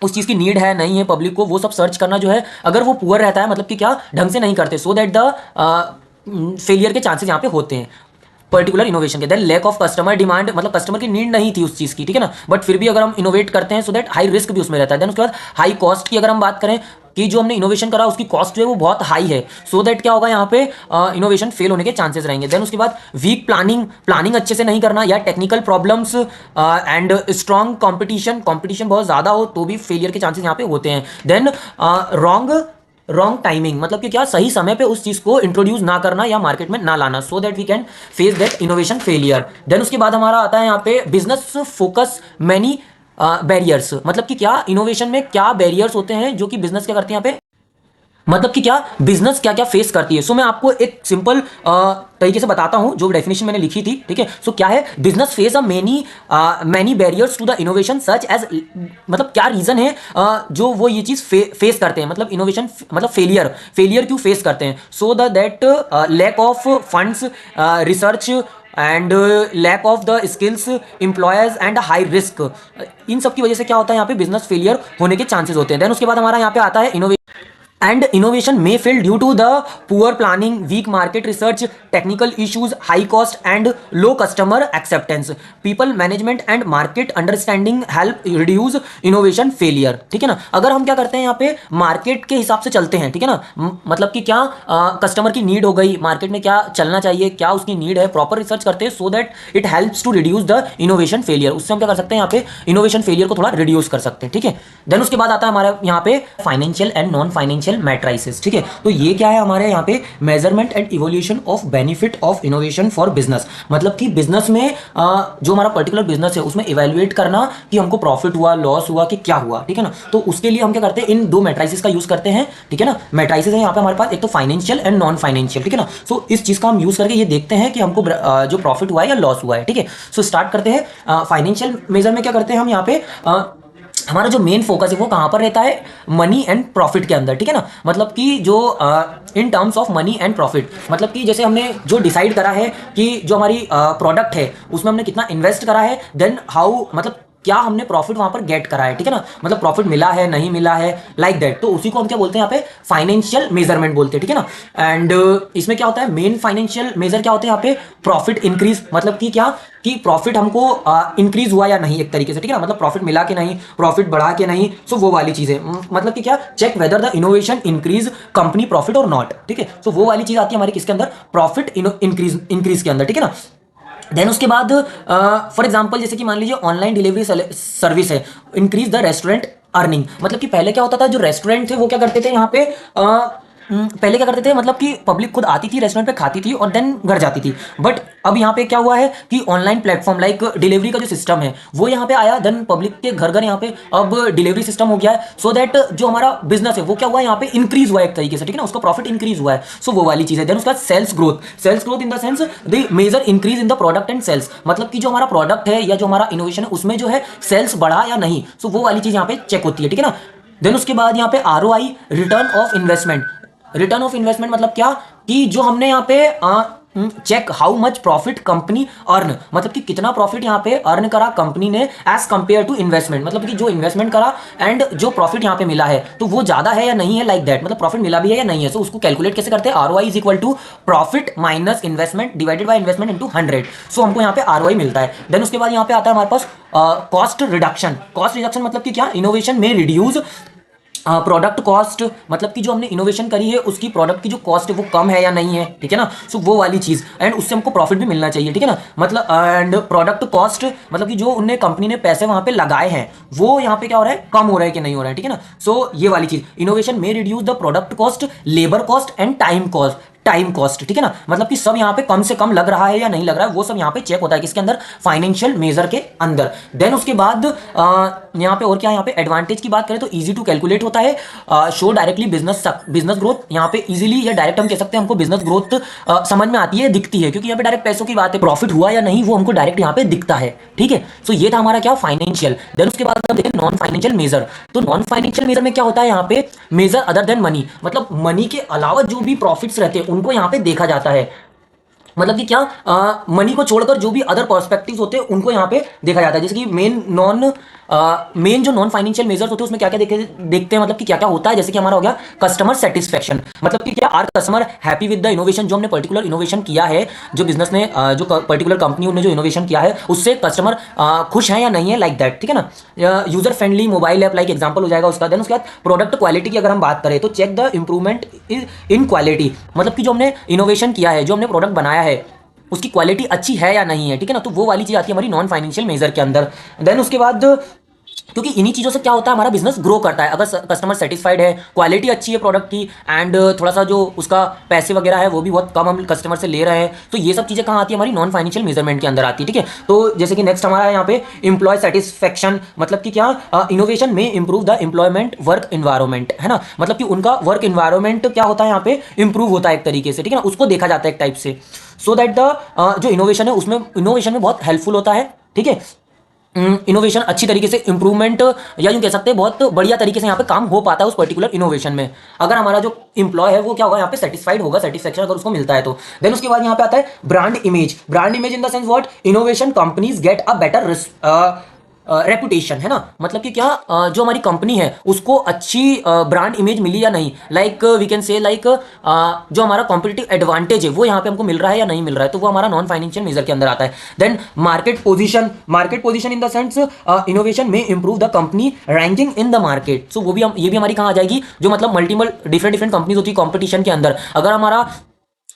उस चीज़ की नीड है नहीं है पब्लिक को, वो सब सर्च करना जो है, अगर वो पुअर रहता है मतलब कि क्या ढंग से नहीं करते, सो दैट द फेलियर के चांसेस यहाँ पे होते हैं पर्टिकुलर इनोवेशन के। Then lack of customer demand, मतलब कस्टमर की नीड नहीं थी उस चीज़ की, ठीक है ना, बट फिर भी अगर हम इनोवेट करते हैं सो दैट हाई रिस्क भी उसमें रहता है। देन उसके बाद हाई कॉस्ट की अगर हम बात करें कि जो हमने इनोवेशन करा उसकी कॉस्ट जो है वो बहुत हाई है, सो दैट क्या होगा यहाँ पे इनोवेशन फेल होने के चांसेस रहेंगे। देन उसके बाद वीक प्लानिंग अच्छे से नहीं करना, या technical problems and strong competition बहुत ज़्यादा हो तो भी फेलियर के चांसेस यहाँ पे होते हैं। देन रॉन्ग टाइमिंग, मतलब कि क्या, सही समय पे उस चीज़ को इंट्रोड्यूस ना करना या मार्केट में ना लाना, so that we can face that innovation failure. Then उसके बाद हमारा आता है यहाँ पे बिजनेस फोकस मैनी बैरियर्स, मतलब कि क्या, इनोवेशन में क्या बैरियर्स होते हैं जो कि बिजनेस क्या करते हैं यहाँ पे, मतलब कि क्या बिजनेस क्या क्या फेस करती है। सो मैं आपको एक सिंपल तरीके से बताता हूं जो डेफिनेशन मैंने लिखी थी, ठीक है। सो क्या है, business face a many barriers to the innovation such as, मतलब क्या रीजन है जो वो ये चीज फेस करते हैं, मतलब इनोवेशन मतलब फेलियर क्यों फेस करते हैं, so that lack of funds, research and lack of the skills, employers and high risk, इन सब की वजह से क्या होता है यहाँ पे बिजनेस फेलियर होने के चांसेस होते हैं। देन उसके बाद हमारा यहाँ पे आता है innovation and innovation may fail due to the poor planning, weak market research, technical issues, high cost and low customer acceptance, people management and market understanding help reduce innovation failure, ठीक है ना। अगर हम क्या करते हैं यहाँ पे मार्केट के हिसाब से चलते हैं, ठीक है ना, मतलब कि क्या कस्टमर की नीड हो गई, मार्केट में क्या चलना चाहिए, क्या उसकी नीड है, प्रॉपर रिसर्च करते हैं, so that it helps to reduce the innovation failure, उससे हम क्या कर सकते हैं यहाँ पे इनोवेशन फेलियर को थोड़ा रिड्यूस कर सकते हैं, ठीक है। देन उसके बाद आता है हमारे यहाँ पे financial and non financial matrices, ठीक है। तो ये क्या है हमारे यहाँ पे, measurement and evolution of benefit of innovation for business, मतलब कि बिजनेस में जो हमारा पर्टिकुलर बिजनेस है उसमें इवेल्युएट करना कि हमको प्रॉफिट हुआ, लॉस हुआ कि क्या हुआ, ठीक है ना। तो उसके लिए हम क्या करते हैं, इन दो मैट्राइसिस का यूज करते हैं, ठीक है ना। मैट्राइसिस है यहाँ पे हमारे पास, एक तो फाइनेंशियल एंड नॉन फाइनेंशियल, ठीक है ना। सो इस चीज का हम यूज करके ये देखते हैं कि हमको जो प्रॉफिट हुआ है या लॉस हुआ है, ठीक है। सो स्टार्ट करते हैं फाइनेंशियल मेजर में, क्या करते हैं हम यहाँ पे हमारा जो मेन फोकस है वो कहाँ पर रहता है, मनी एंड प्रॉफिट के अंदर, ठीक है ना। मतलब कि जो in terms of money and profit, मतलब कि जैसे हमने जो डिसाइड करा है कि जो हमारी प्रोडक्ट है उसमें हमने कितना इन्वेस्ट करा है, देन हाउ, मतलब क्या हमने प्रॉफिट वहां पर गेट करा है, ठीक है ना, मतलब प्रॉफिट मिला है नहीं मिला है, लाइक दैट। तो उसी को हम क्या बोलते हैं यहाँ पे, फाइनेंशियल मेजरमेंट बोलते हैं, ठीक है ना। एंड इसमें क्या होता है, मेन फाइनेंशियल मेजर क्या होते हैं यहाँ पे, प्रॉफिट इंक्रीज, मतलब कि क्या, कि प्रॉफिट हमको इंक्रीज हुआ या नहीं एक तरीके से, ठीक है ना, मतलब प्रॉफिट मिला कि नहीं, प्रॉफिट बढ़ा कि नहीं, सो वो वाली चीज है। मतलब कि क्या, check whether the innovation increase company profit or not, ठीक है। सो वो वाली चीज आती है हमारी किसके अंदर, प्रॉफिट इंक्रीज के अंदर, ठीक है ना। देन उसके बाद फॉर एग्जांपल जैसे कि मान लीजिए ऑनलाइन डिलीवरी सर्विस है, इंक्रीज द रेस्टोरेंट अर्निंग, मतलब कि पहले क्या होता था, जो रेस्टोरेंट थे वो क्या करते थे यहाँ पे, पहले क्या करते थे, मतलब कि पब्लिक खुद आती थी रेस्टोरेंट पे, खाती थी और देन घर जाती थी। बट अब यहाँ पे क्या हुआ है कि ऑनलाइन प्लेटफॉर्म लाइक डिलीवरी का जो सिस्टम है वो यहाँ पे आया, देन पब्लिक के घर घर यहाँ पे अब डिलीवरी सिस्टम हो गया है, सो दैट जो हमारा बिजनेस है वो क्या हुआ है यहाँ पे, इंक्रीज हुआ है एक तरीके से, ठीक है ना, उसका प्रॉफिट इंक्रीज हुआ है, सो वो वाली चीज है। देन उसका sales growth in the sense the major increase in the product and sales, मतलब कि जो हमारा प्रोडक्ट है या जो हमारा इनोवेशन है उसमें जो है सेल्स बढ़ा या नहीं, सो वो वाली चीज यहाँ पे चेक होती है, ठीक है ना। देन उसके बाद यहाँ पे ROI, return of investment, return of investment मतलब क्या, कि जो हमने यहाँ पे check how much profit company earn, मतलब कि कितना प्रॉफिट यहाँ पे अर्न करा कंपनी ने एज कंपेयर टू इन्वेस्टमेंट, मतलब कि जो इन्वेस्टमेंट करा एंड जो प्रॉफिट यहाँ पे मिला है तो वो ज्यादा है या नहीं है, लाइक दैट, मतलब प्रॉफिट मिला भी है या नहीं है। सो उसको कैलकुलेट कैसे करते हैं, ROI is equal to profit minus investment divided by investment into 100, so हमको यहाँ पे आरओआई मिलता है। देन उसके बाद यहाँ पे आता है हमारे पास कॉस्ट रिडक्शन, कॉस्ट रिडक्शन मतलब कि क्या, इनोवेशन में रिड्यूस प्रोडक्ट कॉस्ट, मतलब कि जो हमने इनोवेशन करी है उसकी प्रोडक्ट की जो कॉस्ट है वो कम है या नहीं है, ठीक है ना, सो वो वाली चीज, एंड उससे हमको प्रॉफिट भी मिलना चाहिए, ठीक है ना, मतलब एंड प्रोडक्ट कॉस्ट मतलब कि जो उनने कंपनी ने पैसे वहां पे लगाए हैं वो यहाँ पे क्या हो रहा है, कम हो रहा है कि नहीं हो रहा है, ठीक है ना। सो ये वाली चीज, इनोवेशन में reduce the product cost, labour cost and time cost, ठीक है ना, मतलब कि सब यहाँ पे कम से कम लग रहा है या नहीं लग रहा है वो सब यहाँ पे चेक होता है किसके अंदर, फाइनेंशियल मेजर के अंदर। देन उसके बाद यहाँ पे और क्या, यहाँ पे एडवांटेज की बात करें तो इजी टू कैलकुलेट होता है, शो डायरेक्टली बिजनेस ग्रोथ, यहाँ पे इजीली या डायरेक्ट हम कह सकते हैं हमको बिजनेस ग्रोथ समझ में आती है, दिखती है, क्योंकि यहाँ पे डायरेक्ट पैसों की बात है, प्रॉफिट हुआ या नहीं वो हमको डायरेक्ट यहाँ पे दिखता है, ठीक है। सो ये था हमारा क्या, फाइनेंशियल। देन उसके बाद हम देखें नॉन फाइनेंशियल मेजर, तो नॉन फाइनेंशियल मेजर में क्या होता है यहाँ पे, मेजर अदर देन मनी, मतलब मनी के अलावा जो भी प्रॉफिट्स रहते हैं उनको यहाँ पे देखा जाता है, मतलब कि क्या, मनी को छोड़कर जो भी अदर पर्सपेक्टिव्स होते हैं उनको यहाँ पे देखा जाता है। जैसे कि मेन जो नॉन फाइनेंशियल मेजर्स होते हैं उसमें क्या क्या देखते हैं, मतलब कि क्या क्या होता है, जैसे कि हमारा हो गया कस्टमर सेटिस्फेक्शन, मतलब कि क्या, are customer happy with the innovation, जो हमने पर्टिकुलर इनोवेशन किया है, जो बिजनेस ने जो पर्टिकुलर कंपनी ने जो इनोवेशन किया है उससे कस्टमर खुश है या नहीं है, लाइक दैट, ठीक है ना। User friendly mobile app like example हो जाएगा उसका। देन उसके बाद प्रोडक्ट क्वालिटी की अगर हम बात करें तो check the improvement in quality, मतलब कि जो हमने इनोवेशन किया है, जो हमने प्रोडक्ट बनाया है उसकी क्वालिटी अच्छी है या नहीं है, ठीक है ना, तो वो वाली चीज आती है हमारी नॉन फाइनेंशियल मेजर के अंदर। देन उसके बाद क्योंकि इन्हीं चीज़ों से क्या होता है, हमारा बिजनेस ग्रो करता है, अगर कस्टमर सेटिस्फाइड है, क्वालिटी अच्छी है प्रोडक्ट की, एंड थोड़ा सा जो उसका पैसे वगैरह है वो भी बहुत कम हम कस्टमर से ले रहे हैं, तो ये सब चीज़ें कहाँ आती है, हमारी नॉन फाइनेंशियल मेजरमेंट के अंदर आती है, ठीक है। तो जैसे कि नेक्स्ट हमारा यहाँ पे एम्प्लॉय सेटिस्फेक्शन, मतलब कि क्या, इनोवेशन में improve the employment work environment, है ना, मतलब कि उनका वर्क इन्वायरमेंट क्या होता है यहाँ पे, इंप्रूव होता है एक तरीके से, ठीक है ना, उसको देखा जाता है एक टाइप से, सो दैट द जो इनोवेशन है उसमें इनोवेशन में बहुत हेल्पफुल होता है, ठीक है। इनोवेशन अच्छी तरीके से इंप्रूवमेंट या यूं कह सकते हैं बहुत बढ़िया तरीके से यहाँ पे काम हो पाता है उस पर्टिकुलर इनोवेशन में, अगर हमारा जो इंप्लॉय है वो क्या होगा, यहाँ पे सेटिस्फाइड होगा, सेटिस्फेक्शन अगर उसको मिलता है तो। देन उसके बाद यहाँ पे आता है brand image, brand image in the sense what, innovation companies get a better reputation, है ना, मतलब कि क्या, जो हमारी कंपनी है उसको अच्छी ब्रांड इमेज मिली या नहीं, like we can say like जो हमारा कॉम्पिटिटिव एडवांटेज है वो यहाँ पे हमको मिल रहा है या नहीं मिल रहा है, तो वो हमारा नॉन फाइनेंशियल मेजर के अंदर आता है। Then market position in the sense innovation में improve the company ranking in the market, so वो भी हम, ये भी हमारी कहाँ आ जाएगी, जो मतलब मल्टीपल डिफरेंट कंपनीज होती है कॉम्पिटिशन के अंदर, अगर हमारा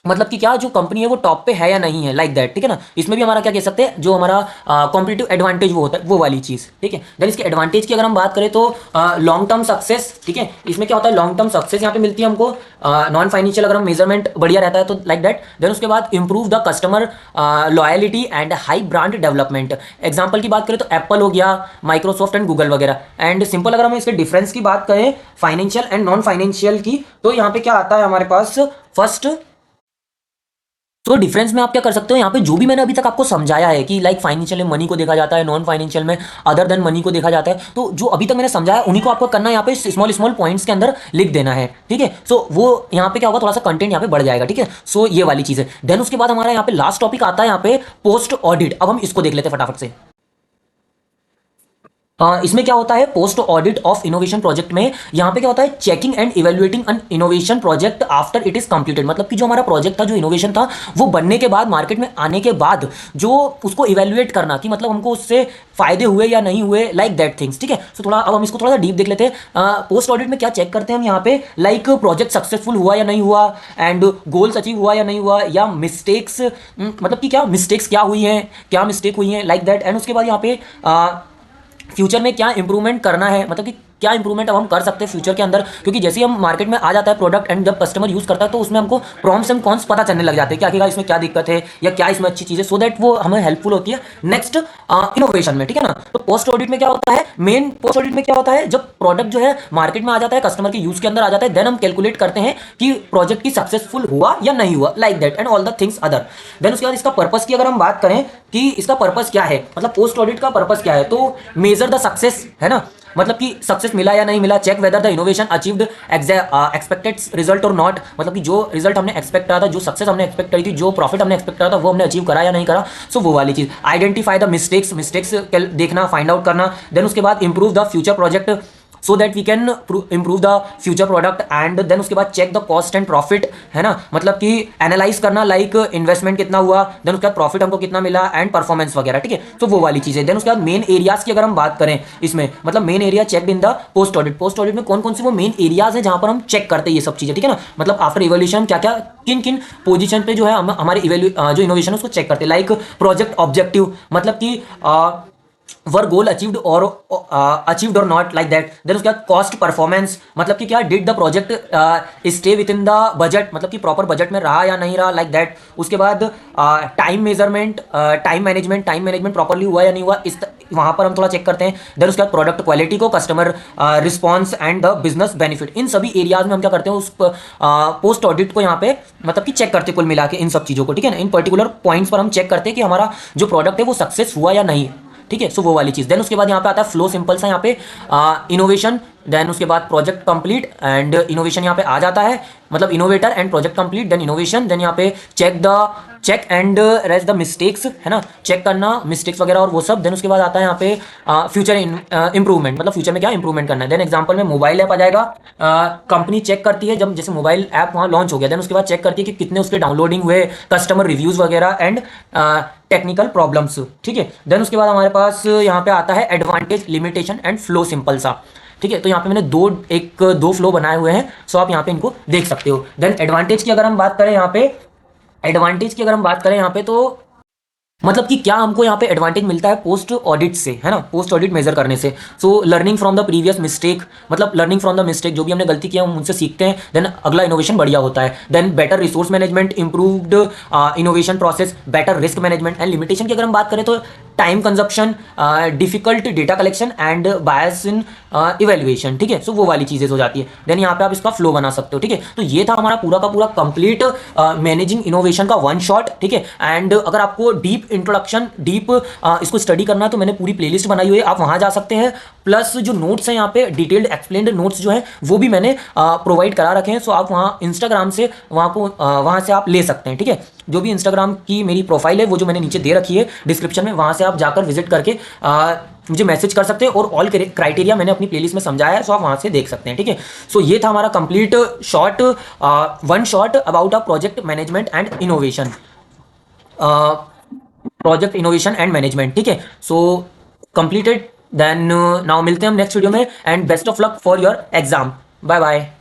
मतलब कि क्या, जो कंपनी है वो टॉप पे है या नहीं है, लाइक दैट, ठीक है ना, इसमें भी हमारा क्या कह सकते हैं, जो हमारा कॉम्पिटिटिव एडवांटेज वो होता है वो वाली चीज, ठीक है। देन इसके एडवांटेज की अगर हम बात करें तो लॉन्ग टर्म सक्सेस, ठीक है, इसमें क्या होता है, लॉन्ग टर्म सक्सेस यहाँ पे मिलती है हमको, नॉन फाइनेंशियल अगर हम मेजरमेंट बढ़िया रहता है तो लाइक दैट। देन उसके बाद improve the customer loyalty and high brand development, example की बात करें तो एप्पल हो गया, माइक्रोसॉफ्ट एंड गूगल वगैरह। एंड सिंपल अगर हम इसके डिफरेंस की बात करें फाइनेंशियल एंड नॉन फाइनेंशियल की, तो यहाँ पे क्या आता है हमारे पास, फर्स्ट, तो डिफरेंस में आप क्या कर सकते हो, यहाँ पे जो भी मैंने अभी तक आपको समझाया है कि लाइक फाइनेंशियल में मनी को देखा जाता है, नॉन फाइनेंशियल में अदर देन मनी को देखा जाता है, तो जो अभी तक मैंने समझाया उन्हीं को आपको करना है, यहाँ पे स्मॉल स्मॉल पॉइंट्स के अंदर लिख देना है, ठीक है। सो वो यहाँ पे क्या होगा, थोड़ा सा कंटेंट यहाँ पे बढ़ जाएगा, ठीक है। सो ये वाली चीज है। देन उसके बाद हमारा यहाँ पे लास्ट टॉपिक आता है यहाँ पे पोस्ट ऑडिट, अब हम इसको देख लेते हैं फटाफट से। इसमें क्या होता है, post audit of innovation project में यहाँ पे क्या होता है, checking and evaluating N innovation project after it is completed. मतलब कि जो हमारा प्रोजेक्ट था, जो इनोवेशन था, वो बनने के बाद, मार्केट में आने के बाद जो उसको इवेल्युएट करना कि मतलब हमको उससे फायदे हुए या नहीं हुए, लाइक दैट थिंग्स। ठीक है, तो थोड़ा अब हम इसको थोड़ा सा डीप देख लेते हैं। पोस्ट ऑडिट में क्या चेक करते हैं हम यहाँ पे, लाइक प्रोजेक्ट सक्सेसफुल हुआ या नहीं हुआ, एंड गोल्स अचीव हुआ या नहीं हुआ, या मिस्टेक्स, मतलब कि क्या मिस्टेक्स क्या हुई हैं, क्या मिस्टेक हुई हैं, लाइक दैट। एंड उसके बाद यहाँ पे फ्यूचर में क्या इंप्रूवमेंट करना है, मतलब कि क्या इंप्रूवमेंट अब हम कर सकते हैं फ्यूचर के अंदर, क्योंकि जैसे ही हम मार्केट में आ जाता है प्रोडक्ट एंड जब कस्टमर यूज करता है तो उसमें हमको प्रॉम्स एंड कॉन्स पता चलने लग जाते हैं, क्या इसमें क्या दिक्कत है या क्या इसमें अच्छी चीज़ है, सो दैट वो हमें हेल्पफुल होती है नेक्स्ट इनोवेशन में। ठीक है ना। तो पोस्ट ऑडिट में क्या होता है, मेन पोस्ट ऑडिट में क्या होता है, जब प्रोडक्ट जो है मार्केट में आ जाता है, कस्टमर के यूज के अंदर आ जाता है, देन हम कैलकुलेट करते हैं कि प्रोजेक्ट की सक्सेसफुल हुआ या नहीं हुआ, like that and all the things other. Then उसके बाद इसका पर्पस की अगर हम बात करें कि इसका पर्पस क्या है, मतलब पोस्ट ऑडिट का पर्पस क्या है, तो मेजर द सक्सेस है ना, मतलब कि सक्सेस मिला या नहीं मिला, check whether the innovation achieved expected result or not, मतलब कि जो रिजल्ट हमने एक्सपेक्ट करा था, जो सक्सेस हमने एक्सपेक्ट करी थी, जो प्रॉफिट हमने एक्सपेक्ट करा था, वो हमने अचीव करा या नहीं करा, सो वो वाली चीज। आइडेंटिफाई द मिस्टेक्स, मिस्टेक्स देखना, फाइंड आउट करना। देन उसके बाद improve the future project so that we can improve the future product. And then उसके बाद check the cost and profit, है ना, मतलब कि एनालाइज करना, लाइक इन्वेस्टमेंट कितना हुआ, देन उसके बाद प्रॉफिट हमको कितना मिला, एंड परफॉर्मेंस वगैरह। ठीक है, तो वो वाली चीज़ है। देन उसके बाद मेन एरियाज की अगर हम बात करें इसमें, मतलब main area check in the post audit, post audit में कौन कौन से वो मेन एरियाज है जहां पर हम चेक करते हैं ये सब चीज़ें। ठीक है ना, मतलब आफ्टर इवोल्यूशन क्या क्या किन किन पोजीशन पे जो है हम हमारे जो इनोवेशन है उसको चेक करते हैं, लाइक प्रोजेक्ट ऑब्जेक्टिव, मतलब कि वर गोल अचीव्ड और अचीव्ड और नॉट, लाइक दैट। देन उसके बाद कॉस्ट परफॉर्मेंस, मतलब कि क्या did the project stay with in the budget, मतलब कि प्रॉपर बजट में रहा या नहीं रहा, लाइक दैट। उसके बाद time measurement, time management properly हुआ या नहीं हुआ, इस वहां पर हम थोड़ा चेक करते हैं। देन उसके बाद प्रोडक्ट क्वालिटी को, customer response and the business benefit, इन सभी एरियाज में हम क्या करते हैं, उस पोस्ट ऑडिट को यहाँ पे मतलब कि चेक करते हैं कुल मिला के इन सब चीज़ों को। ठीक है ना, इन पर्टिकुलर पॉइंट्स पर हम चेक करते हैं कि हमारा जो प्रोडक्ट है वो सक्सेस हुआ या नहीं। ठीक है, सो वो वाली चीज। देन उसके बाद यहाँ पे आता है फ्लो सिंपल सा, यहाँ पे इनोवेशन, देन उसके बाद प्रोजेक्ट कंप्लीट एंड इनोवेशन यहाँ पे आ जाता है, मतलब innovator and project complete, then innovation, then यहाँ पे check and rest the mistakes, है ना, चेक करना मिस्टेक्स वगैरह और वो सब। देन उसके बाद आता है यहाँ पे फ्यूचर इंप्रूवमेंट, मतलब फ्यूचर में क्या इंप्रूवमेंट करना है। देन एग्जांपल में मोबाइल ऐप आ जाएगा, कंपनी चेक करती है जब जैसे मोबाइल ऐप वहाँ लॉन्च हो गया, देन उसके बाद चेक करती है कि कितने उसके डाउनलोडिंग हुए, कस्टमर रिव्यूज वगैरह एंड टेक्निकल प्रॉब्लम्स। ठीक है, देन उसके बाद हमारे पास यहाँ पे आता है advantage, limitation and flow simple सा। ठीक है, तो यहाँ पे मैंने दो फ्लो बनाए हुए हैं, सो आप यहाँ पे इनको देख सकते हो। देन एडवांटेज की अगर हम बात करें यहाँ पे तो मतलब कि क्या हमको यहाँ पे एडवांटेज मिलता है पोस्ट ऑडिट से, है ना, पोस्ट ऑडिट मेजर करने से। So learning from the previous mistake, मतलब लर्निंग फ्रॉम द मिस्टेक, जो भी हमने गलती किया हम उनसे सीखते हैं, देन अगला इनोवेशन बढ़िया होता है। Then better resource management, improved innovation process, better risk management. And limitation की अगर हम बात करें तो time consumption, difficult data collection and bias in evaluation. ठीक है, सो वो वाली चीज़ें हो जाती है। देन यहाँ पे आप इसका फ्लो बना सकते हो। ठीक है, तो ये था हमारा पूरा का पूरा कंप्लीट मैनेजिंग इनोवेशन का वन शॉट। ठीक है, एंड अगर आपको डीप इंट्रोडक्शन, डीप इसको स्टडी करना है तो मैंने पूरी प्लेलिस्ट बनाई हुई है, आप वहाँ जा सकते हैं। प्लस जो नोट्स हैं यहाँ पे डिटेल्ड एक्सप्लेन्ड नोट्स जो है वो भी मैंने प्रोवाइड करा रखे हैं, सो आप वहाँ इंस्टाग्राम से वहाँ से आप ले सकते हैं। ठीक है, जो भी इंस्टाग्राम की मेरी प्रोफाइल है वो जो मैंने नीचे दे रखी है डिस्क्रिप्शन में, वहाँ से आप जाकर विजिट करके मुझे मैसेज कर सकते हैं, और ऑल क्राइटेरिया मैंने अपनी प्लेलिस्ट में समझाया है, सो आप वहाँ से देख सकते हैं। ठीक है, सो ये था हमारा complete short one shot about a project management and innovation, project innovation and management. ठीक है, सो कंप्लीटेड। देन नाउ मिलते हैं हम नेक्स्ट वीडियो में, and best of luck for your exam. Bye bye.